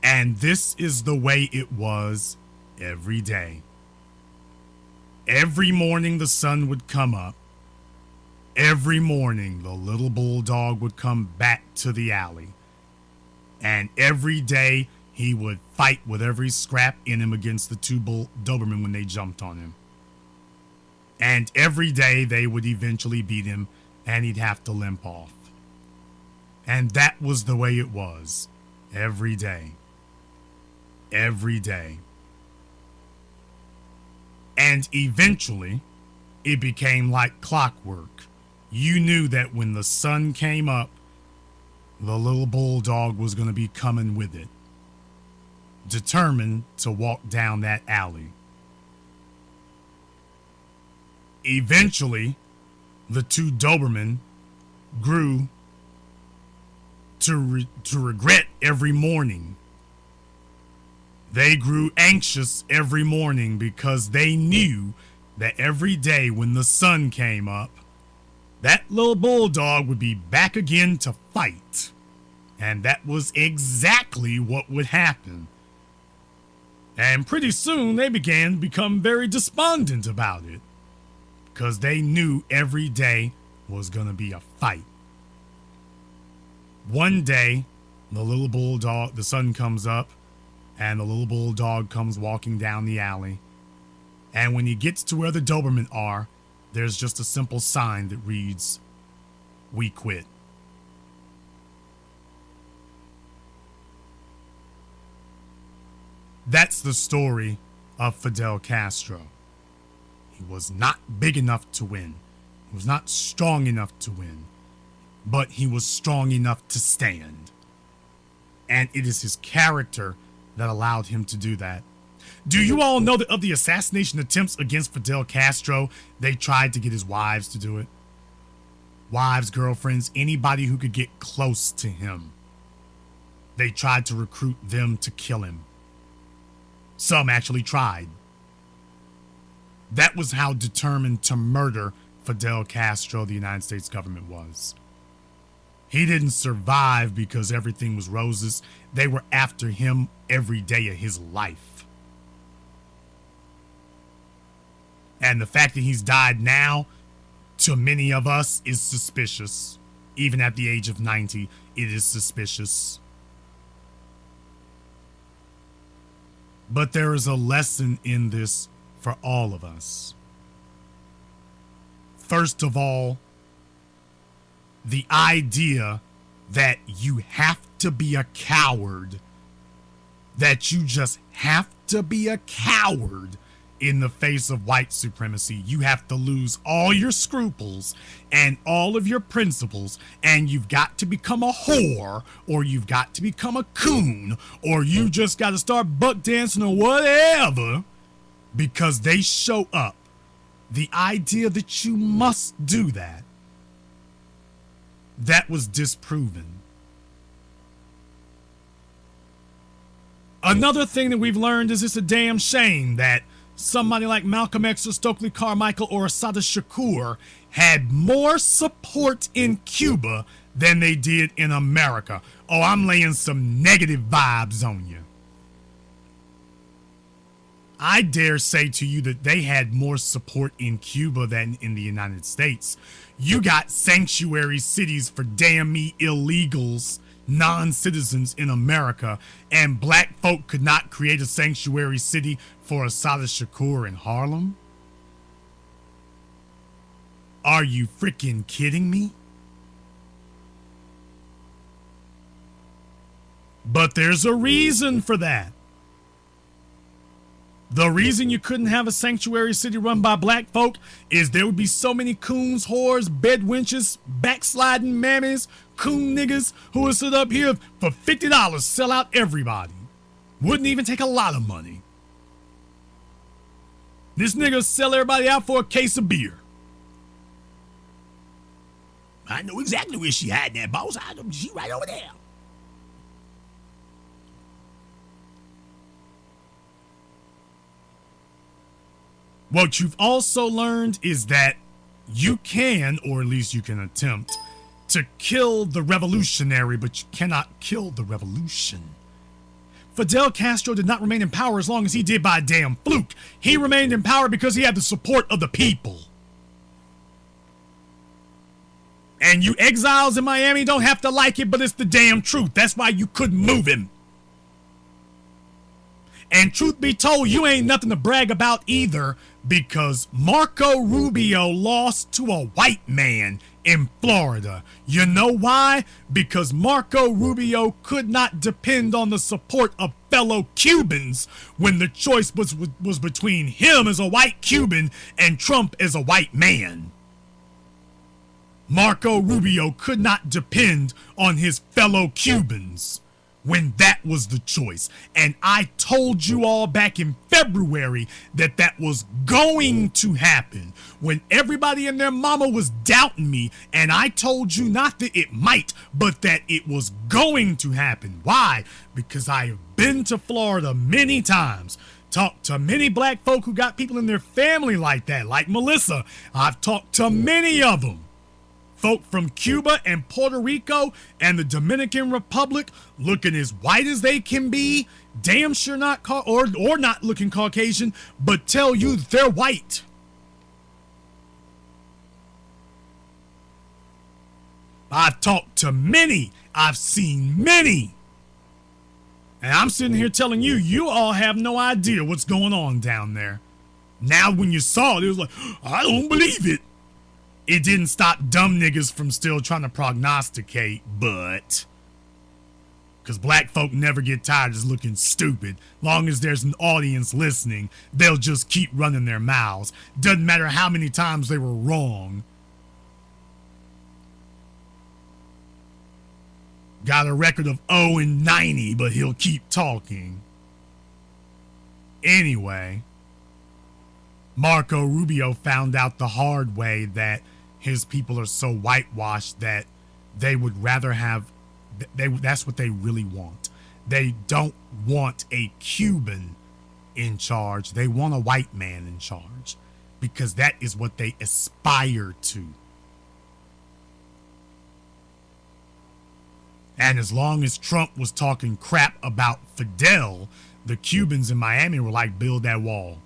And this is the way it was every day. Every morning the sun would come up. Every morning the little bulldog would come back to the alley. And every day he would fight with every scrap in him against the two Doberman when they jumped on him. And every day they would eventually beat him, and he'd have to limp off. And that was the way it was every day. Every day. And eventually, it became like clockwork. You knew that when the sun came up, the little bulldog was going to be coming with it, determined to walk down that alley. Eventually, the two Doberman grew to regret every morning. They grew anxious every morning because they knew that every day when the sun came up, that little bulldog would be back again to fight. And that was exactly what would happen. And pretty soon they began to become very despondent about it, because they knew every day was going to be a fight. One day, the sun comes up, and the little bulldog comes walking down the alley. And when he gets to where the Doberman are, there's just a simple sign that reads, "We quit." That's the story of Fidel Castro. He was not big enough to win. He was not strong enough to win. But he was strong enough to stand. And it is his character that allowed him to do that. Do you all know that of the assassination attempts against Fidel Castro, they tried to get his wives to do it? Wives, girlfriends, anybody who could get close to him. They tried to recruit them to kill him. Some actually tried. That was how determined to murder Fidel Castro the United States government was. He didn't survive because everything was roses. They were after him every day of his life. And the fact that he's died now, to many of us, is suspicious. Even at the age of 90, it is suspicious. But there is a lesson in this for all of us. First of all, the idea that you have to be a coward, that you just have to be a coward in the face of white supremacy. You have to lose all your scruples and all of your principles, and you've got to become a whore, or you've got to become a coon, or you just got to start buck dancing or whatever because they show up. The idea that you must do that, that was disproven. Another thing that we've learned is it's a damn shame that somebody like Malcolm X or Stokely Carmichael or Assata Shakur had more support in Cuba than they did in America. Oh, I'm laying some negative vibes on you. I dare say to you that they had more support in Cuba than in the United States. You got sanctuary cities for damn me illegals, non-citizens in America, and black folk could not create a sanctuary city for Assata Shakur in Harlem? Are you freaking kidding me? But there's a reason for that. The reason you couldn't have a sanctuary city run by black folk is there would be so many coons, whores, bed wenches, backsliding mammies, coon niggas who would sit up here for $50, sell out everybody. Wouldn't even take a lot of money. This nigga sell everybody out for a case of beer. I know exactly where she hiding that, boss. She right over there. What you've also learned is that you can, or at least you can attempt, to kill the revolutionary, but you cannot kill the revolution. Fidel Castro did not remain in power as long as he did by a damn fluke. He remained in power because he had the support of the people. And you exiles in Miami don't have to like it, but it's the damn truth. That's why you couldn't move him. And truth be told, you ain't nothing to brag about either, because Marco Rubio lost to a white man in Florida. You know why? Because Marco Rubio could not depend on the support of fellow Cubans when the choice was between him as a white Cuban and Trump as a white man. Marco Rubio could not depend on his fellow Cubans when that was the choice. And I told you all back in February that that was going to happen when everybody and their mama was doubting me, and I told you not that it might, but that it was going to happen. Why? Because I have been to Florida many times, talked to many black folk who got people in their family like that, like Melissa. I've talked to many of them. Folk from Cuba and Puerto Rico and the Dominican Republic, looking as white as they can be, damn sure not or not looking Caucasian, but tell you that they're white. I've talked to many. I've seen many. And I'm sitting here telling you, you all have no idea what's going on down there. Now when you saw it, it was like, I don't believe it. It didn't stop dumb niggas from still trying to prognosticate, but because black folk never get tired of just looking stupid. Long as there's an audience listening, they'll just keep running their mouths. Doesn't matter how many times they were wrong. Got a record of 0-90, but he'll keep talking. Anyway, Marco Rubio found out the hard way that his people are so whitewashed that they would rather have, that's what they really want. They don't want a Cuban in charge. They want a white man in charge because that is what they aspire to. And as long as Trump was talking crap about Fidel, the Cubans in Miami were like, build that wall.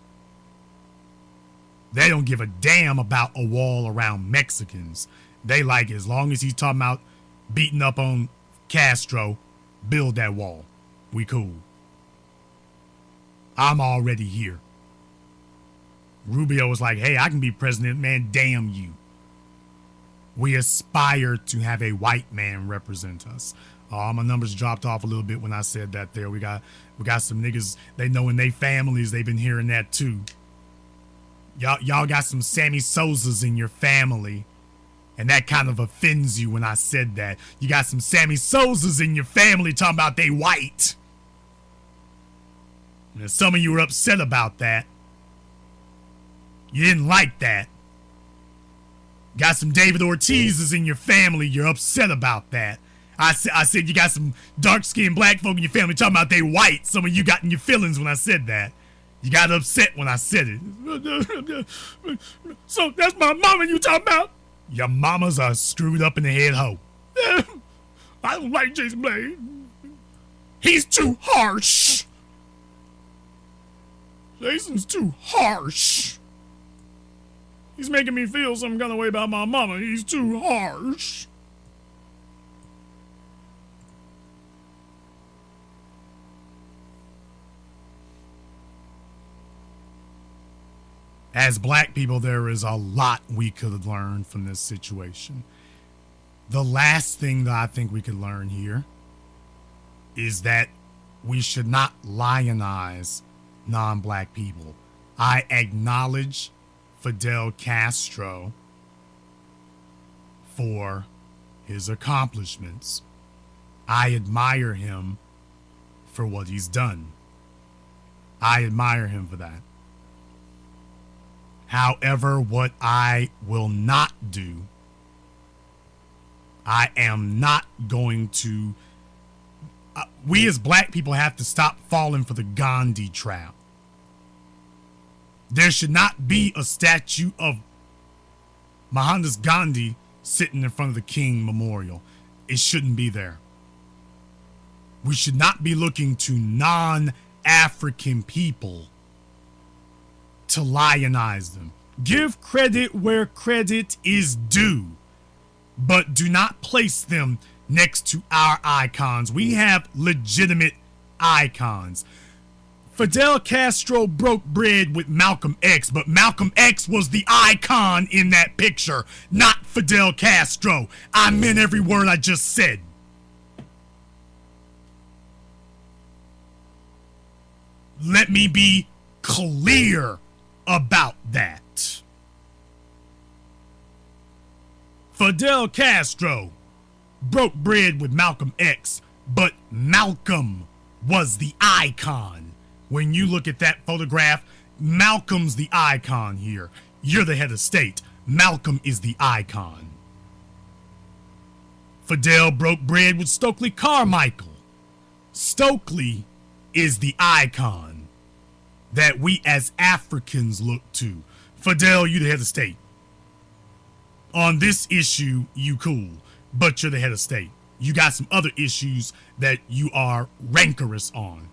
They don't give a damn about a wall around Mexicans. They like, as long as he's talking about beating up on Castro, build that wall. We cool. I'm already here. Rubio was like, hey, I can be president, man, damn you. We aspire to have a white man represent us. My numbers dropped off a little bit when I said that there. We got some niggas, they know in their families, they've been hearing that too. Y'all got some Sammy Sozas in your family, and that kind of offends you when I said that. You got some Sammy Sozas in your family talking about they white. And some of you were upset about that. You didn't like that. Got some David Ortizes in your family, you're upset about that. I said you got some dark-skinned black folk in your family talking about they white. Some of you got in your feelings when I said that. You got upset when I said it. So that's my mama you talking about? Your mamas are screwed up in the head hoe. I don't like Jason Blade. He's too harsh. Jason's too harsh. He's making me feel some kind of way about my mama. He's too harsh. As black people, there is a lot we could have learned from this situation. The last thing that I think we could learn here is that we should not lionize non-black people. I acknowledge Fidel Castro for his accomplishments. I admire him for what he's done. I admire him for that. However, what I will not do, I am not going to, we as black people have to stop falling for the Gandhi trap. There should not be a statue of Mohandas Gandhi sitting in front of the King Memorial. It shouldn't be there. We should not be looking to non-African people to lionize them. Give credit where credit is due, but do not place them next to our icons. We have legitimate icons. Fidel Castro broke bread with Malcolm X, but Malcolm X was the icon in that picture, not Fidel Castro. I meant every word I just said. Let me be clear about that. Fidel Castro broke bread with Malcolm X, but Malcolm was the icon. When you look at that photograph, Malcolm's the icon here. You're the head of state. Malcolm is the icon. Fidel broke bread with Stokely Carmichael. Stokely is the icon that we as Africans look to. Fidel, you the head of state. On this issue, you cool, but you're the head of state. You got some other issues that you are rancorous on.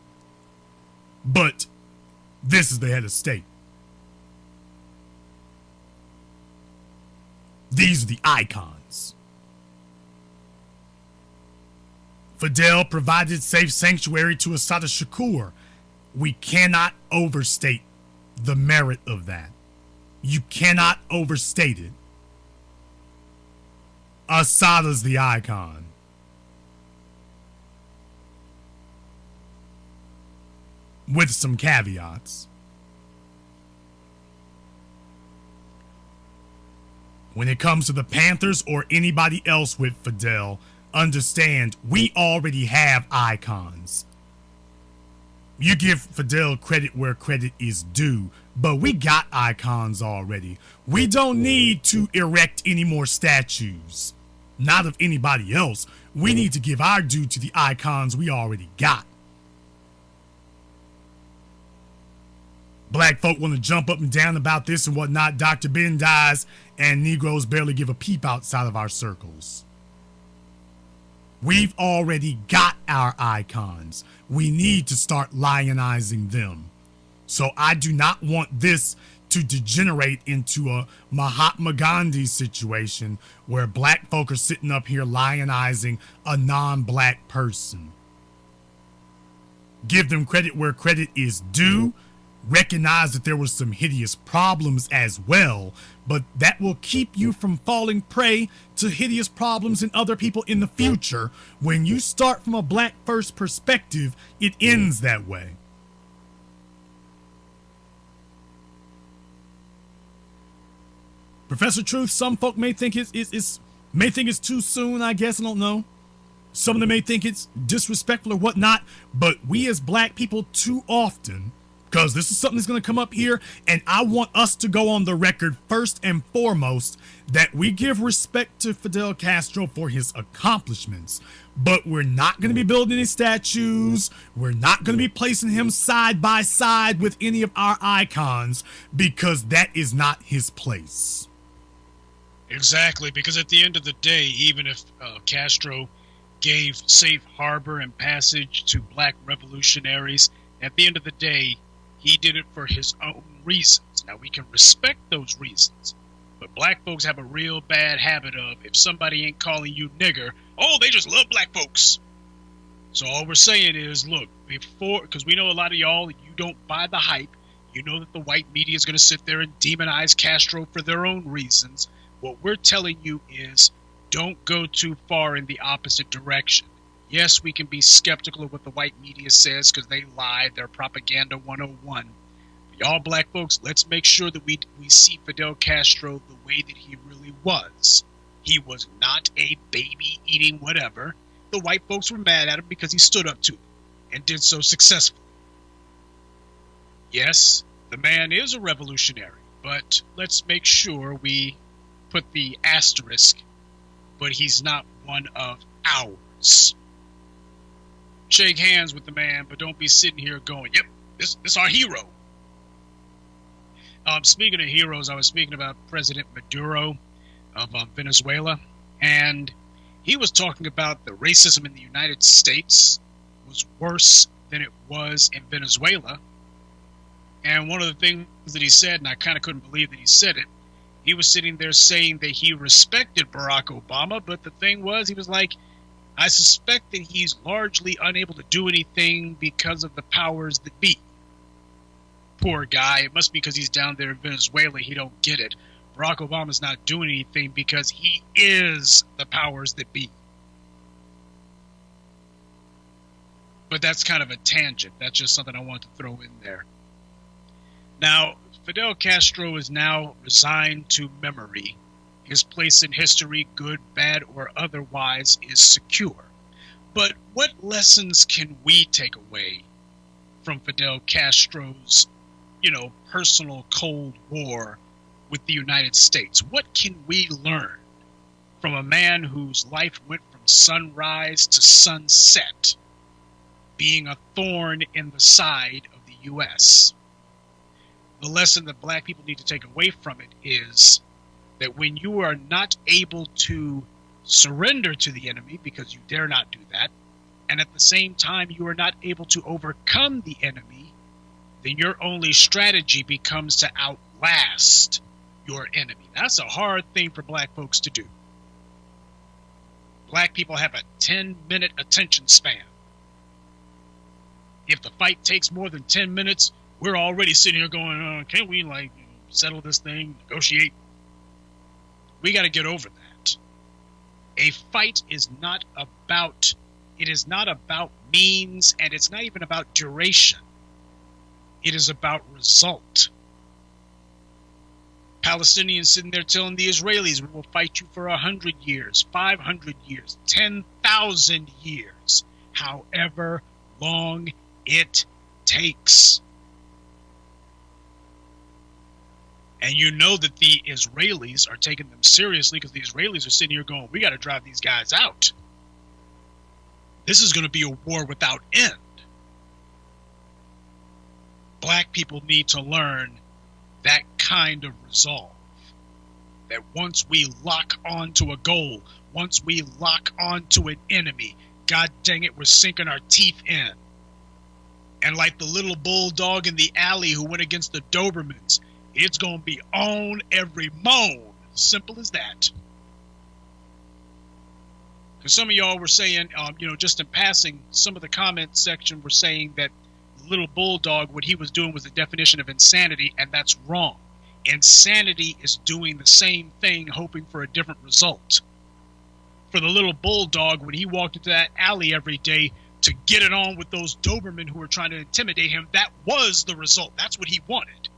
But this is the head of state. These are the icons. Fidel provided safe sanctuary to Assata Shakur. We cannot overstate the merit of that. You cannot overstate it. Assata's the icon. With some caveats. When it comes to the Panthers or anybody else with Fidel, understand we already have icons. You give Fidel credit where credit is due, but we got icons already. We don't need to erect any more statues. Not of anybody else. We need to give our due to the icons we already got. Black folk want to jump up and down about this and whatnot. Dr. Ben dies, and Negroes barely give a peep outside of our circles. We've already got our icons. We need to start lionizing them. So I do not want this to degenerate into a Mahatma Gandhi situation where black folk are sitting up here lionizing a non-black person. give them credit where credit is due, recognize that there were some hideous problems as well, but that will keep you from falling prey to hideous problems in other people in the future. When you start from a black first perspective, it ends that way. Professor Truth, some folk may think it's too soon, I guess, I don't know. Some of them may think it's disrespectful or whatnot, but we as black people too often, because this is something that's going to come up here, and I want us to go on the record first and foremost that we give respect to Fidel Castro for his accomplishments, but we're not going to be building any statues. We're not going to be placing him side by side with any of our icons, because that is not his place. Exactly, because at the end of the day, even if Castro gave safe harbor and passage to black revolutionaries, at the end of the day, he did it for his own reasons. Now, we can respect those reasons, but black folks have a real bad habit of, if somebody ain't calling you nigger, oh, they just love black folks. So all we're saying is, look, because we know a lot of y'all, you don't buy the hype. You know that the white media is going to sit there and demonize Castro for their own reasons. What we're telling you is, don't go too far in the opposite direction. Yes, we can be skeptical of what the white media says because they lie. They're propaganda 101. But y'all black folks, let's make sure that we see Fidel Castro the way that he really was. He was not a baby eating whatever. The white folks were mad at him because he stood up to them and did so successfully. Yes, the man is a revolutionary, but let's make sure we put the asterisk, but he's not one of ours. Shake hands with the man, but don't be sitting here going, yep, this our hero. Speaking of heroes, I was speaking about President Maduro of Venezuela, and he was talking about the racism in the United States was worse than it was in Venezuela. And one of the things that he said, and I kind of couldn't believe that he said it, he was sitting there saying that he respected Barack Obama, but the thing was, he was like, I suspect that he's largely unable to do anything because of the powers that be. Poor guy. It must be because he's down there in Venezuela. He don't get it. Barack Obama's not doing anything because he is the powers that be. But that's kind of a tangent. That's just something I wanted to throw in there. Now, Fidel Castro is now resigned to memory. His place in history, good, bad, or otherwise, is secure. But what lessons can we take away from Fidel Castro's, personal Cold War with the United States? What can we learn from a man whose life went from sunrise to sunset, being a thorn in the side of the U.S.? The lesson that black people need to take away from it is that when you are not able to surrender to the enemy, because you dare not do that, and at the same time you are not able to overcome the enemy, then your only strategy becomes to outlast your enemy. That's a hard thing for black folks to do. Black people have a 10-minute attention span. If the fight takes more than 10 minutes, we're already sitting here going, can't we settle this thing, negotiate? We got to get over that. A fight is not about means, and it's not even about duration. It is about result. Palestinians sitting there telling the Israelis, we will fight you for 100 years, 500 years, 10,000 years, however long it takes. And you know that the Israelis are taking them seriously because the Israelis are sitting here going, we got to drive these guys out. This is going to be a war without end. Black people need to learn that kind of resolve. That once we lock onto a goal, once we lock onto an enemy, God dang it, we're sinking our teeth in. And like the little bulldog in the alley who went against the Dobermans, it's going to be on every moan. Simple as that. Because some of y'all were saying, just in passing, some of the comment section were saying that Little Bulldog, what he was doing was the definition of insanity, and that's wrong. Insanity is doing the same thing, hoping for a different result. For the Little Bulldog, when he walked into that alley every day to get it on with those Dobermen who were trying to intimidate him, that was the result. That's what he wanted.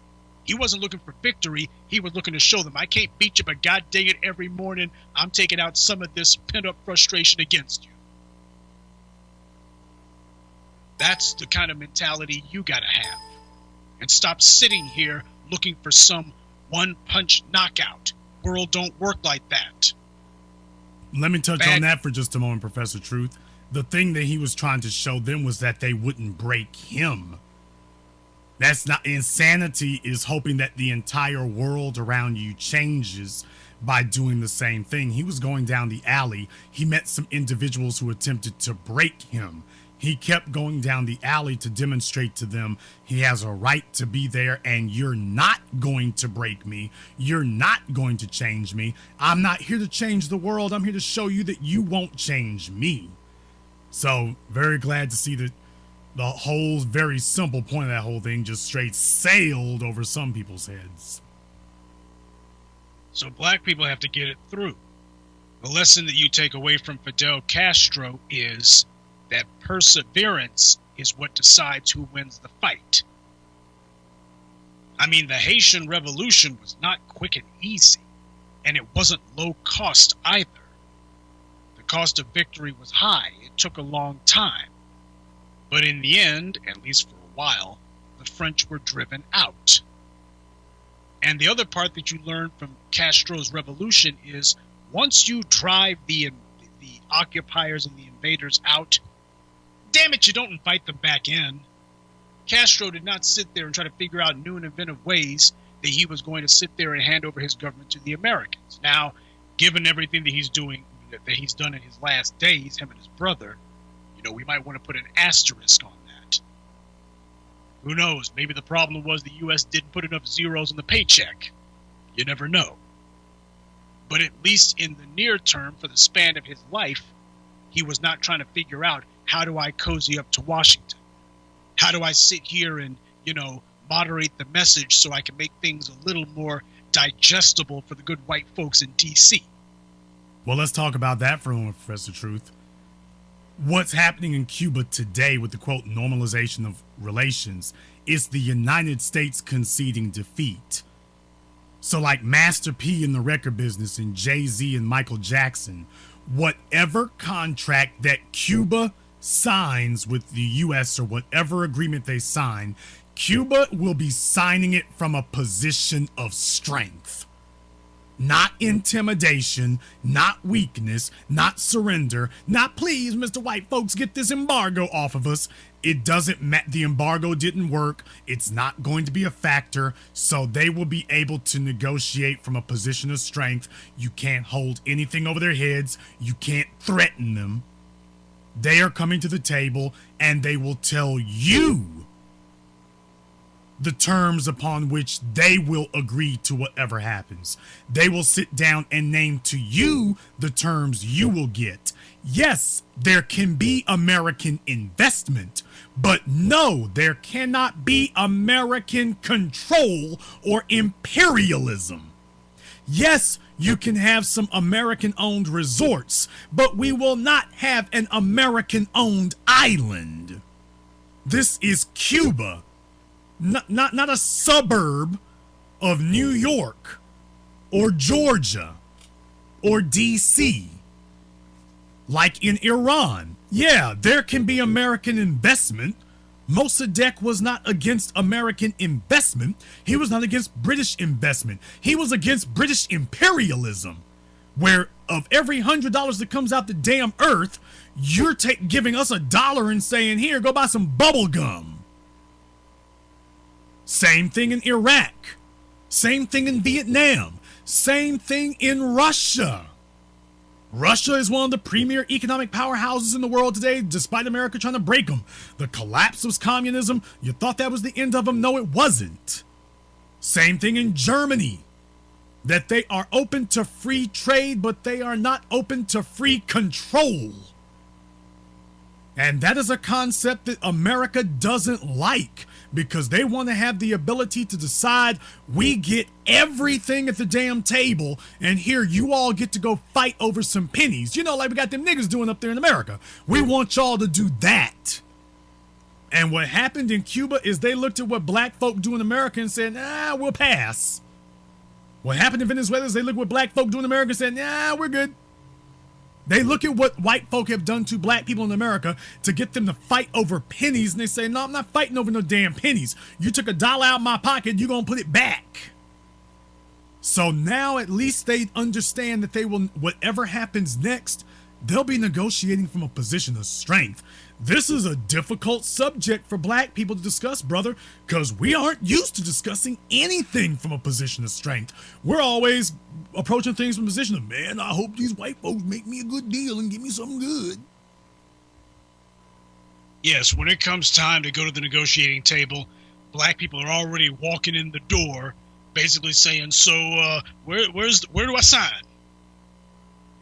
He wasn't looking for victory. He was looking to show them, I can't beat you, but God dang it, every morning I'm taking out some of this pent-up frustration against you. That's the kind of mentality you gotta have. And stop sitting here looking for some one-punch knockout. World don't work like that. Let me touch on that for just a moment, Professor Truth. The thing that he was trying to show them was that they wouldn't break him. That's not insanity, is hoping that the entire world around you changes by doing the same thing. He was going down the alley. He met some individuals who attempted to break him. He kept going down the alley to demonstrate to them he has a right to be there, and you're not going to break me. You're not going to change me. I'm not here to change the world. I'm here to show you that you won't change me. So very glad to see that the whole very simple point of that whole thing just straight sailed over some people's heads. So black people have to get it through. The lesson that you take away from Fidel Castro is that perseverance is what decides who wins the fight. I mean, the Haitian Revolution was not quick and easy, and it wasn't low cost either. The cost of victory was high. It took a long time. But in the end, at least for a while, the French were driven out. And the other part that you learn from Castro's revolution is once you drive the occupiers and the invaders out, damn it, you don't invite them back in. Castro did not sit there and try to figure out new and inventive ways that he was going to sit there and hand over his government to the Americans. Now, given everything that he's doing, that he's done in his last days, him and his brother, we might want to put an asterisk on that. Who knows? Maybe the problem was the U.S. didn't put enough zeros on the paycheck. You never know. But at least in the near term, for the span of his life, he was not trying to figure out, how do I cozy up to Washington? How do I sit here and, moderate the message so I can make things a little more digestible for the good white folks in D.C.? Well, let's talk about that for a moment, Professor Truth. What's happening in Cuba today with the, quote, normalization of relations is the United States conceding defeat. So like Master P in the record business and Jay-Z and Michael Jackson, whatever contract that Cuba signs with the U.S. or whatever agreement they sign, Cuba will be signing it from a position of strength. Not intimidation, not weakness, not surrender, not please, Mr. White folks, get this embargo off of us. It doesn't matter. The embargo didn't work. It's not going to be a factor. So they will be able to negotiate from a position of strength. You can't hold anything over their heads. You can't threaten them. They are coming to the table and they will tell you the terms upon which they will agree to whatever happens. They will sit down and name to you the terms you will get. Yes, there can be American investment, but no, there cannot be American control or imperialism. Yes, you can have some American-owned resorts, but we will not have an American-owned island. This is Cuba. Not a suburb of New York or Georgia or DC. Like in Iran. Yeah, there can be American investment. Mossadegh was not against American investment. He was not against British investment. He was against British imperialism, where of every $100 that comes out the damn earth, you're giving us $1 and saying, here, go buy some bubble gum. Same thing in Iraq. Same thing in Vietnam. Same thing in Russia. Russia is one of the premier economic powerhouses in the world today, despite America trying to break them. The collapse of communism, you thought that was the end of them? No, it wasn't. Same thing in Germany. that they are open to free trade, but they are not open to free control. And that is a concept that America doesn't like, because they want to have the ability to decide we get everything at the damn table, and here you all get to go fight over some pennies. You know, like we got them niggas doing up there in America. We want y'all to do that. And what happened in Cuba is they looked at what black folk do in America and said, nah, we'll pass. What happened in Venezuela is they look at what black folk do in America and said, nah, we're good. They look at what white folk have done to black people in America to get them to fight over pennies, and they say, no, I'm not fighting over no damn pennies. You took $1 out of my pocket, you're going to put it back. So now at least they understand that they will, whatever happens next, they'll be negotiating from a position of strength. This is a difficult subject for black people to discuss, brother, because we aren't used to discussing anything from a position of strength. We're always approaching things from a position of, man, I hope these white folks make me a good deal and give me something good. Yes, when it comes time to go to the negotiating table, black people are already walking in the door, basically saying, so where do I sign?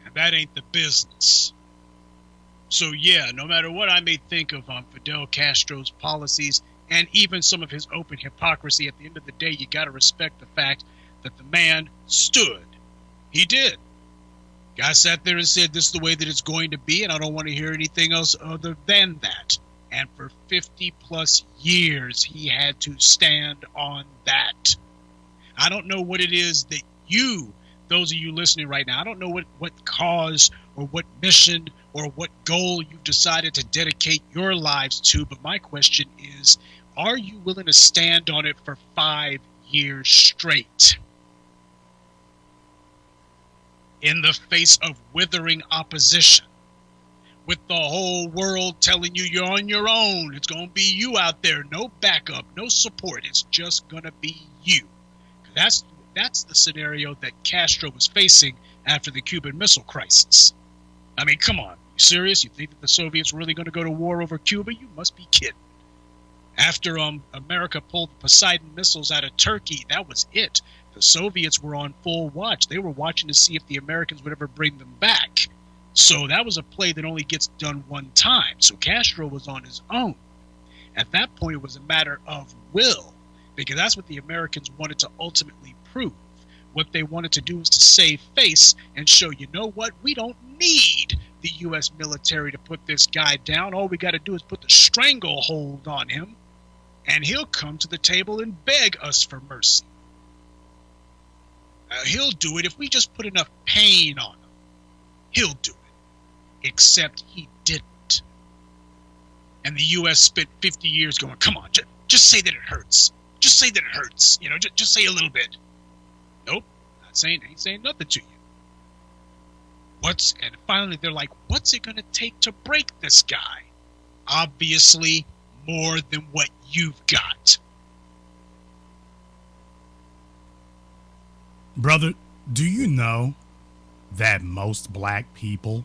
And that ain't the business. So yeah, no matter what I may think of Fidel Castro's policies and even some of his open hypocrisy, at the end of the day, you got to respect the fact that the man stood. He did. Guy sat there and said, this is the way that it's going to be, and I don't want to hear anything else other than that. And for 50 plus years, he had to stand on that. I don't know what it is that you, those of you listening right now, I don't know what cause or what mission or what goal you've decided to dedicate your lives to, but my question is, are you willing to stand on it for 5 years straight? In the face of withering opposition, with the whole world telling you you're on your own, it's going to be you out there, no backup, no support, it's just going to be you. That's the scenario that Castro was facing after the Cuban Missile Crisis. I mean, come on. You serious? You think that the Soviets were really going to go to war over Cuba? You must be kidding. After America pulled the Poseidon missiles out of Turkey, that was it. The Soviets were on full watch. They were watching to see if the Americans would ever bring them back. So that was a play that only gets done one time. So Castro was on his own. At that point, it was a matter of will, because that's what the Americans wanted to ultimately prove. What they wanted to do is to save face and show, you know what, we don't need the U.S. military to put this guy down. All we got to do is put the stranglehold on him, and he'll come to the table and beg us for mercy. He'll do it if we just put enough pain on him. He'll do it. Except he didn't. And the U.S. spent 50 years going, come on, just say that it hurts. Just say that it hurts. You know, just say a little bit. Nope, ain't saying nothing to you. And finally they're like, what's it gonna take to break this guy? Obviously, more than what you've got. Brother, do you know that most black people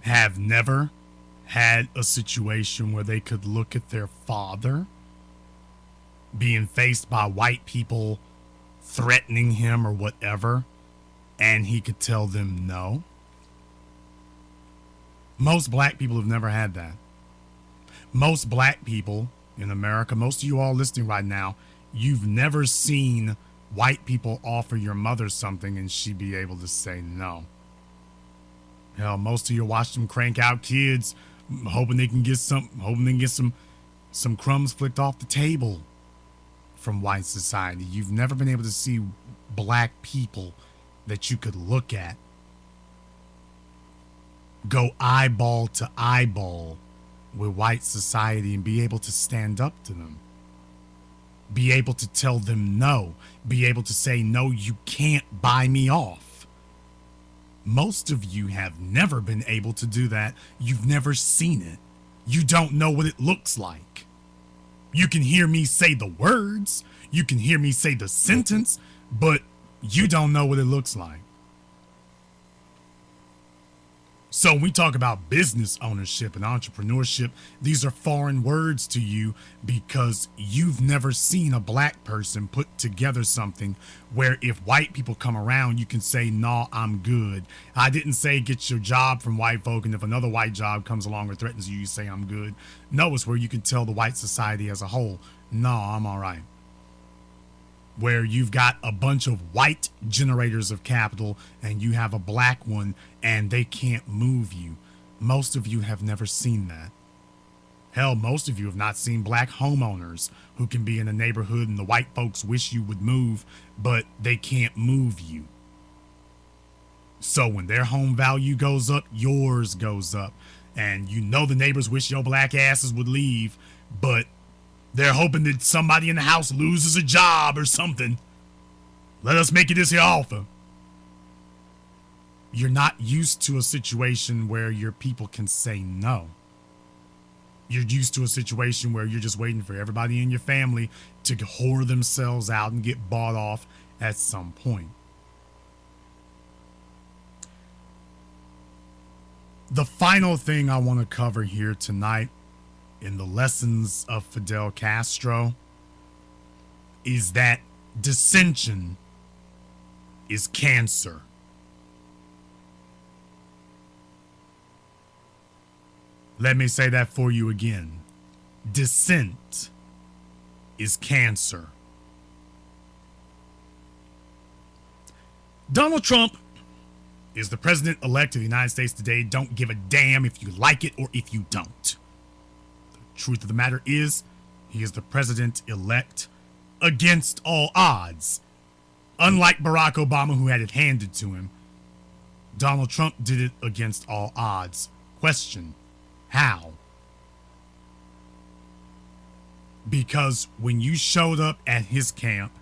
have never had a situation where they could look at their father being faced by white people threatening him or whatever, and he could tell them no? Most black people have never had that. Most black people in America, most of you all listening right now, you've never seen white people offer your mother something and she be able to say no. Hell, most of you watch them crank out kids hoping they can get some crumbs flicked off the table from white society. You've never been able to see black people that you could look at go eyeball to eyeball with white society and be able to stand up to them. Be able to tell them no. Be able to say, no, you can't buy me off. Most of you have never been able to do that. You've never seen it. You don't know what it looks like. You can hear me say the words. You can hear me say the sentence, but you don't know what it looks like. So when we talk about business ownership and entrepreneurship, these are foreign words to you because you've never seen a black person put together something where if white people come around, you can say, "No, I'm good." I didn't say get your job from white folk, and if another white job comes along or threatens you, you say, "I'm good." No, it's where you can tell the white society as a whole, "No, I'm all right." Where you've got a bunch of white generators of capital and you have a black one and they can't move you. Most of you have never seen that. Hell, most of you have not seen black homeowners who can be in a neighborhood and the white folks wish you would move, but they can't move you. So when their home value goes up, yours goes up. And you know the neighbors wish your black asses would leave, but they're hoping that somebody in the house loses a job or something. Let us make you this here offer. You're not used to a situation where your people can say no. You're used to a situation where you're just waiting for everybody in your family to whore themselves out and get bought off at some point. The final thing I want to cover here tonight in the lessons of Fidel Castro is that dissension is cancer. Let me say that for you again. Dissent is cancer. Donald Trump is the president-elect of the United States today. Don't give a damn if you like it or if you don't. Truth of the matter is, he is the president-elect against all odds. Unlike Barack Obama, who had it handed to him, Donald Trump did it against all odds. Question: how? Because when you showed up at his camp,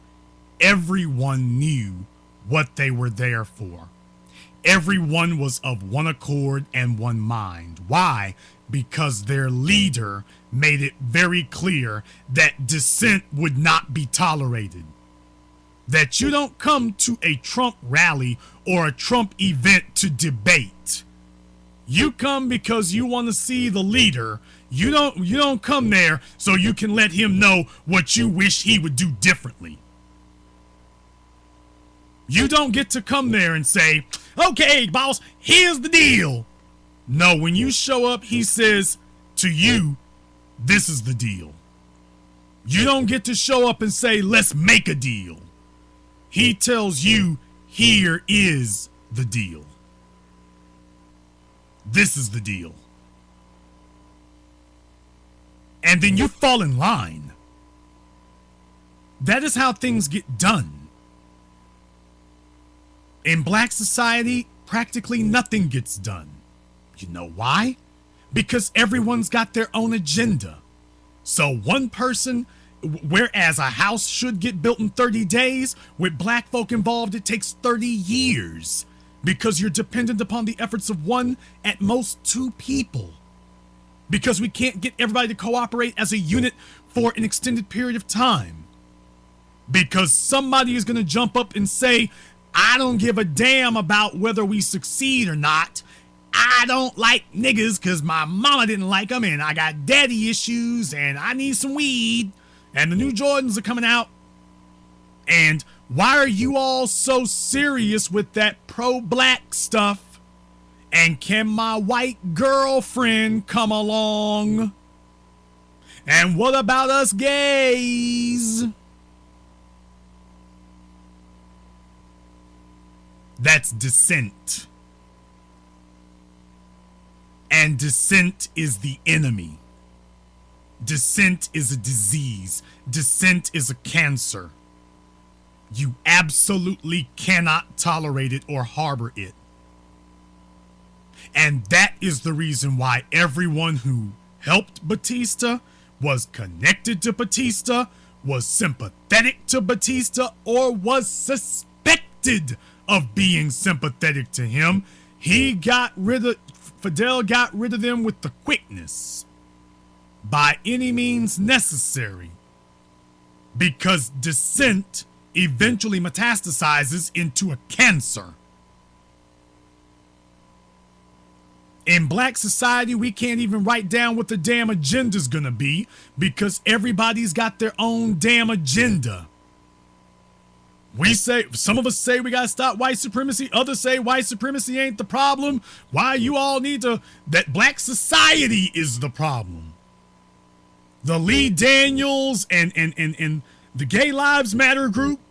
everyone knew what they were there for. Everyone was of one accord and one mind. Why? Because their leader made it very clear that dissent would not be tolerated. That you don't come to a Trump rally or a Trump event to debate. You come because you want to see the leader. You don't come there so you can let him know what you wish he would do differently. You don't get to come there and say, "Okay, boss, here's the deal." No, when you show up, he says to you, "This is the deal." You don't get to show up and say, "Let's make a deal." He tells you, "Here is the deal. This is the deal." And then you fall in line. That is how things get done. In black society, practically nothing gets done. You know why? Because everyone's got their own agenda. So one person, whereas a house should get built in 30 days, with black folk involved, it takes 30 years. Because you're dependent upon the efforts of one, at most two people. Because we can't get everybody to cooperate as a unit for an extended period of time. Because somebody is going to jump up and say, "I don't give a damn about whether we succeed or not. I don't like niggas because my mama didn't like them, and I got daddy issues, and I need some weed, and the new Jordans are coming out. And why are you all so serious with that pro-black stuff? And can my white girlfriend come along? And what about us gays?" That's dissent. And dissent is the enemy. Dissent is a disease. Dissent is a cancer. You absolutely cannot tolerate it or harbor it. And that is the reason why everyone who helped Batista, was connected to Batista, was sympathetic to Batista, or was suspected of being sympathetic to him, Fidel got rid of them with the quickness, by any means necessary, because dissent eventually metastasizes into a cancer. In black society, we can't even write down what the damn agenda's gonna be because everybody's got their own damn agenda. We say, some of us say we gotta stop white supremacy, others say white supremacy ain't the problem. Why you all need to, that black society is the problem. The Lee Daniels and the Gay Lives Matter group,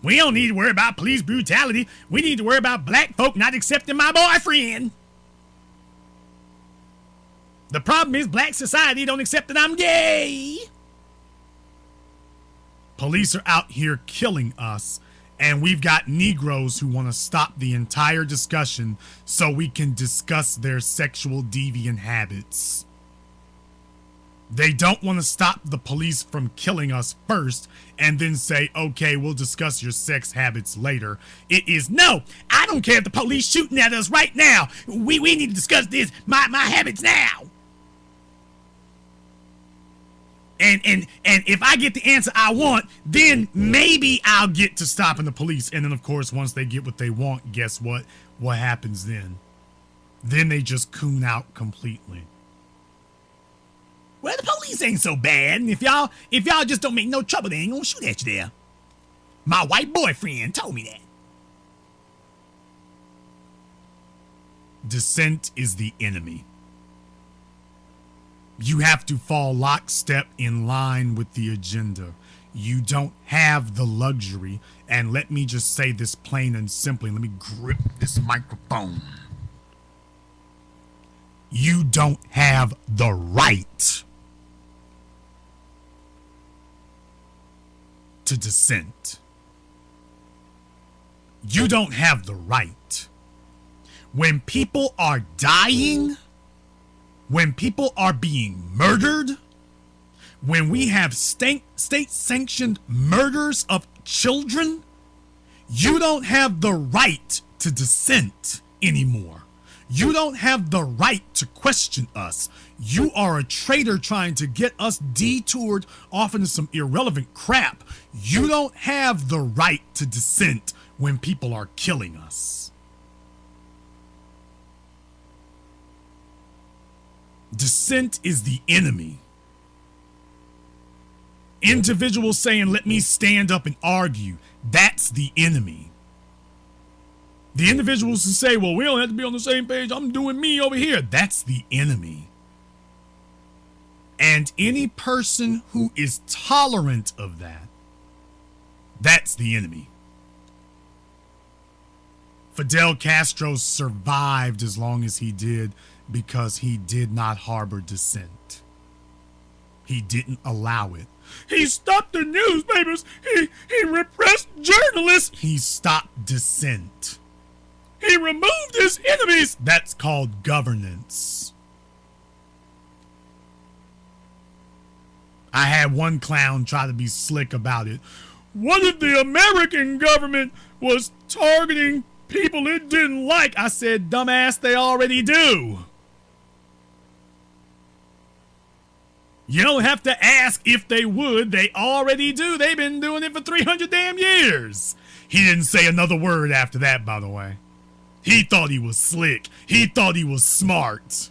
we don't need to worry about police brutality. We need to worry about black folk not accepting my boyfriend. The problem is black society don't accept that I'm gay. Police are out here killing us, and we've got Negroes who want to stop the entire discussion so we can discuss their sexual deviant habits. They don't want to stop the police from killing us first and then say, okay, we'll discuss your sex habits later. It is, no, I don't care if the police shooting at us right now. We need to discuss this, my habits now. And if I get the answer I want, then maybe I'll get to stopping the police. And then, of course, once they get what they want, guess what? What happens then? Then they just coon out completely. Well, the police ain't so bad, and if y'all just don't make no trouble, they ain't gonna shoot at you there. My white boyfriend told me that. Dissent is the enemy. You have to fall lockstep in line with the agenda. You don't have the luxury, and let me just say this plain and simply. Let me grip this microphone. You don't have the right to dissent. You don't have the right. When people are dying, when people are being murdered, when we have state-sanctioned murders of children, you don't have the right to dissent anymore. You don't have the right to question us. You are a traitor trying to get us detoured off into some irrelevant crap. You don't have the right to dissent when people are killing us. Dissent is the enemy. Individuals saying, let me stand up and argue, that's the enemy. The individuals who say, well, we don't have to be on the same page, I'm doing me over here, that's the enemy. And any person who is tolerant of that, that's the enemy. Fidel Castro survived as long as he did because he did not harbor dissent. He didn't allow it. He stopped the newspapers. He repressed journalists. He stopped dissent. He removed his enemies. That's called governance. I had one clown try to be slick about it. What if the American government was targeting people it didn't like? I said, dumbass, they already do. You don't have to ask if they would. They already do. They've been doing it for 300 damn years. He didn't say another word after that, by the way. He thought he was slick. He thought he was smart.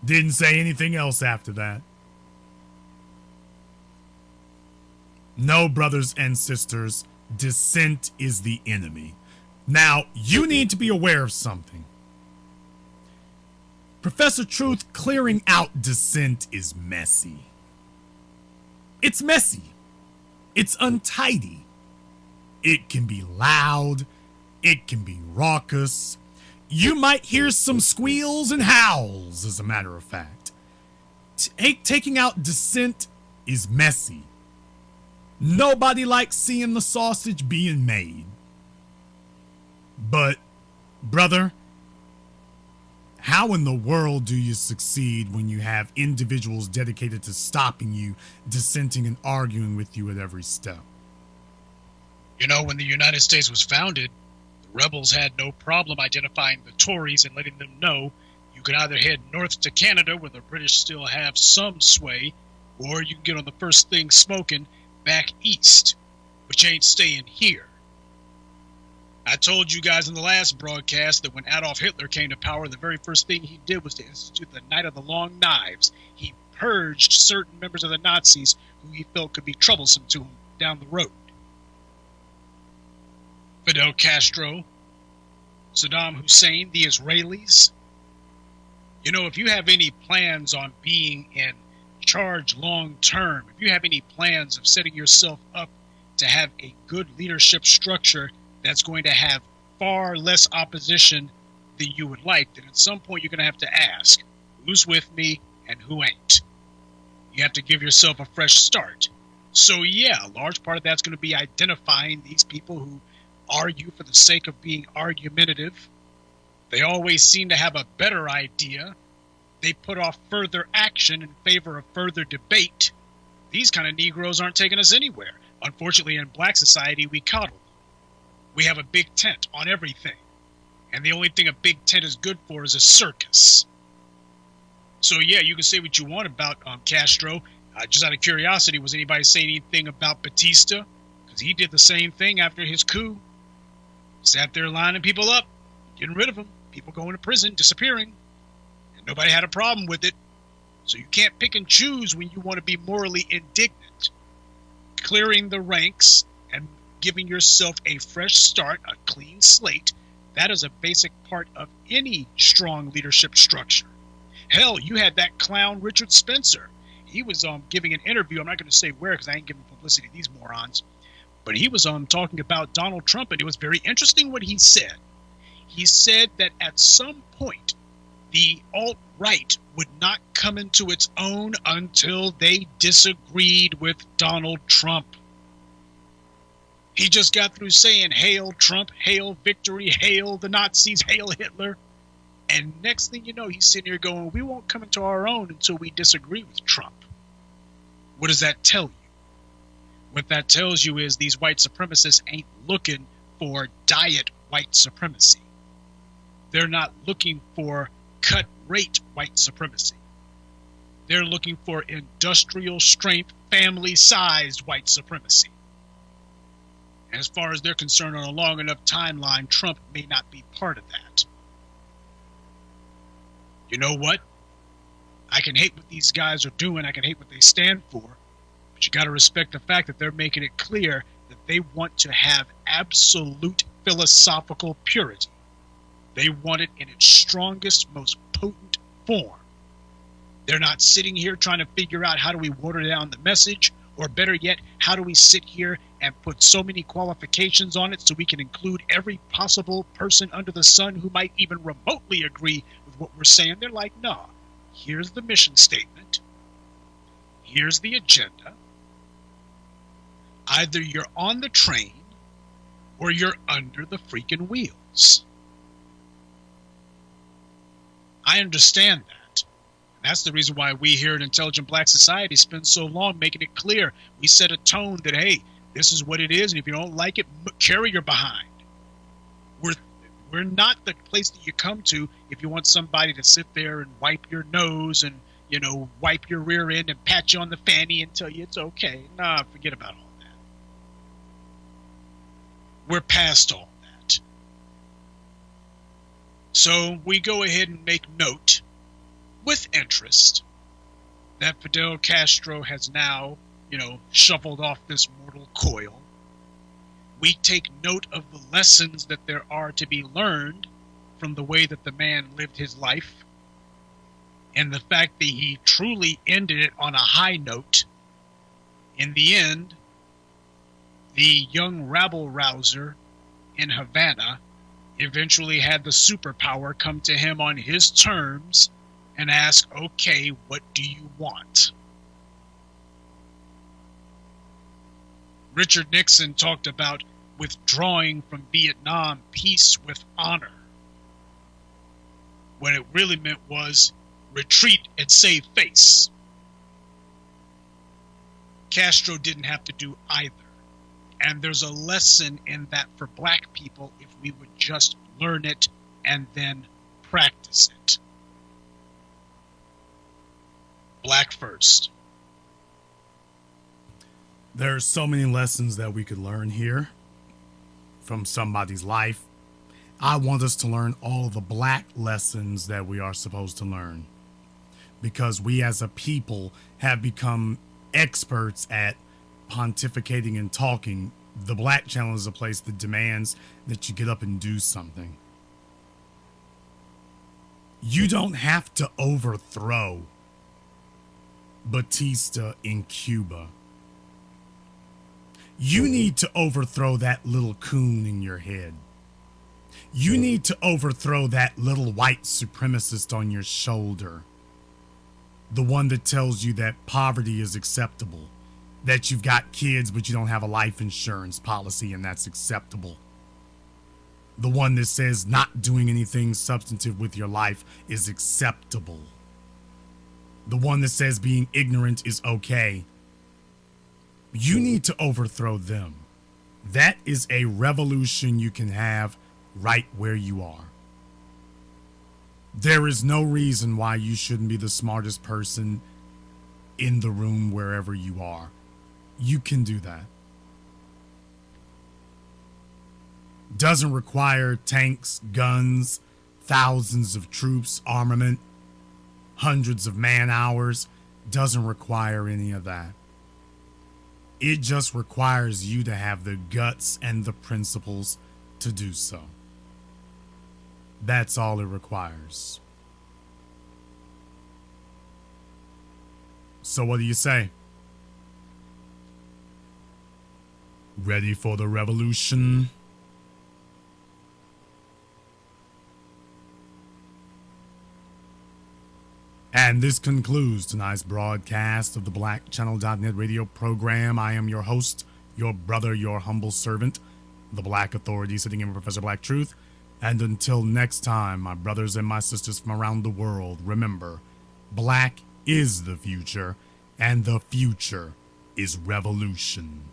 Didn't say anything else after that. No, brothers and sisters, dissent is the enemy. Now, you need to be aware of something. Professor Truth clearing out dissent is messy. It's messy. It's untidy. It can be loud. It can be raucous. You might hear some squeals and howls, as a matter of fact. Taking out dissent is messy. Nobody likes seeing the sausage being made. But, brother, how in the world do you succeed when you have individuals dedicated to stopping you, dissenting, and arguing with you at every step? You know, when the United States was founded, the rebels had no problem identifying the Tories and letting them know you could either head north to Canada, where the British still have some sway, or you can get on the first thing smoking back east, but you ain't staying here. I told you guys in the last broadcast that when Adolf Hitler came to power, the very first thing he did was to institute the Night of the Long Knives. He purged certain members of the Nazis who he felt could be troublesome to him down the road. Fidel Castro, Saddam Hussein, the Israelis. You know, if you have any plans on being in charge long term, if you have any plans of setting yourself up to have a good leadership structure that's going to have far less opposition than you would like, then at some point you're going to have to ask, who's with me and who ain't? You have to give yourself a fresh start. So yeah, a large part of that's going to be identifying these people who argue for the sake of being argumentative. They always seem to have a better idea. They put off further action in favor of further debate. These kind of Negroes aren't taking us anywhere. Unfortunately, in black society, we coddle. We have a big tent on everything. And the only thing a big tent is good for is a circus. So yeah, you can say what you want about Castro. Just out of curiosity, was anybody saying anything about Batista? Because he did the same thing after his coup. Sat there lining people up, getting rid of them. People going to prison, disappearing. And nobody had a problem with it. So you can't pick and choose when you want to be morally indignant. Clearing the ranks and giving yourself a fresh start, a clean slate, that is a basic part of any strong leadership structure. Hell, you had that clown Richard Spencer. He was giving an interview. I'm not going to say where because I ain't giving publicity to these morons. But he was talking about Donald Trump, and it was very interesting what he said. He said that at some point, the alt-right would not come into its own until they disagreed with Donald Trump. He just got through saying, hail Trump, hail victory, hail the Nazis, hail Hitler. And next thing you know, he's sitting here going, we won't come into our own until we disagree with Trump. What does that tell you? What that tells you is these white supremacists ain't looking for diet white supremacy. They're not looking for cut rate white supremacy. They're looking for industrial strength, family-sized white supremacy. And as far as they're concerned, on a long enough timeline, Trump may not be part of that. You know what? I can hate what these guys are doing. I can hate what they stand for. But you got to respect the fact that they're making it clear that they want to have absolute philosophical purity. They want it in its strongest, most potent form. They're not sitting here trying to figure out how do we water down the message, or better yet, how do we sit here and put so many qualifications on it so we can include every possible person under the sun who might even remotely agree with what we're saying. They're like, no, here's the mission statement. Here's the agenda. Either you're on the train or you're under the freaking wheels. I understand that. That's the reason why we here at Intelligent Black Society spend so long making it clear. We set a tone that, hey, this is what it is, and if you don't like it, carry your behind. We're not the place that you come to if you want somebody to sit there and wipe your nose and, you know, wipe your rear end and pat you on the fanny and tell you it's okay. Nah, forget about all that. We're past all that. So we go ahead and make note with interest that Fidel Castro has now, shuffled off this mortal coil. We take note of the lessons that there are to be learned from the way that the man lived his life, and the fact that he truly ended it on a high note. In the end, the young rabble-rouser in Havana eventually had the superpower come to him on his terms and ask, okay, what do you want? Richard Nixon talked about withdrawing from Vietnam, peace with honor. What it really meant was retreat and save face. Castro didn't have to do either. And there's a lesson in that for black people if we would just learn it and then practice it. Black first. There's so many lessons that we could learn here. from somebody's life. I want us to learn all of the black lessons that we are supposed to learn, because we as a people have become experts at pontificating and talking. The Black Channel is a place that demands that you get up and do something. You don't have to overthrow Batista in Cuba. You need to overthrow that little coon in your head. You need to overthrow that little white supremacist on your shoulder. The one that tells you that poverty is acceptable, that you've got kids but you don't have a life insurance policy and that's acceptable. The one that says not doing anything substantive with your life is acceptable. The one that says being ignorant is okay. You need to overthrow them. That is a revolution you can have right where you are. There is no reason why you shouldn't be the smartest person in the room wherever you are. You can do that. Doesn't require tanks, guns, thousands of troops, armament, hundreds of man hours. Doesn't require any of that. It just requires you to have the guts and the principles to do so. That's all it requires. So what do you say? Ready for the revolution? And this concludes tonight's broadcast of the BlackChannel.net radio program. I am your host, your brother, your humble servant, the Black Authority, sitting in with Professor Black Truth. And until next time, my brothers and my sisters from around the world, remember, black is the future, and the future is revolution.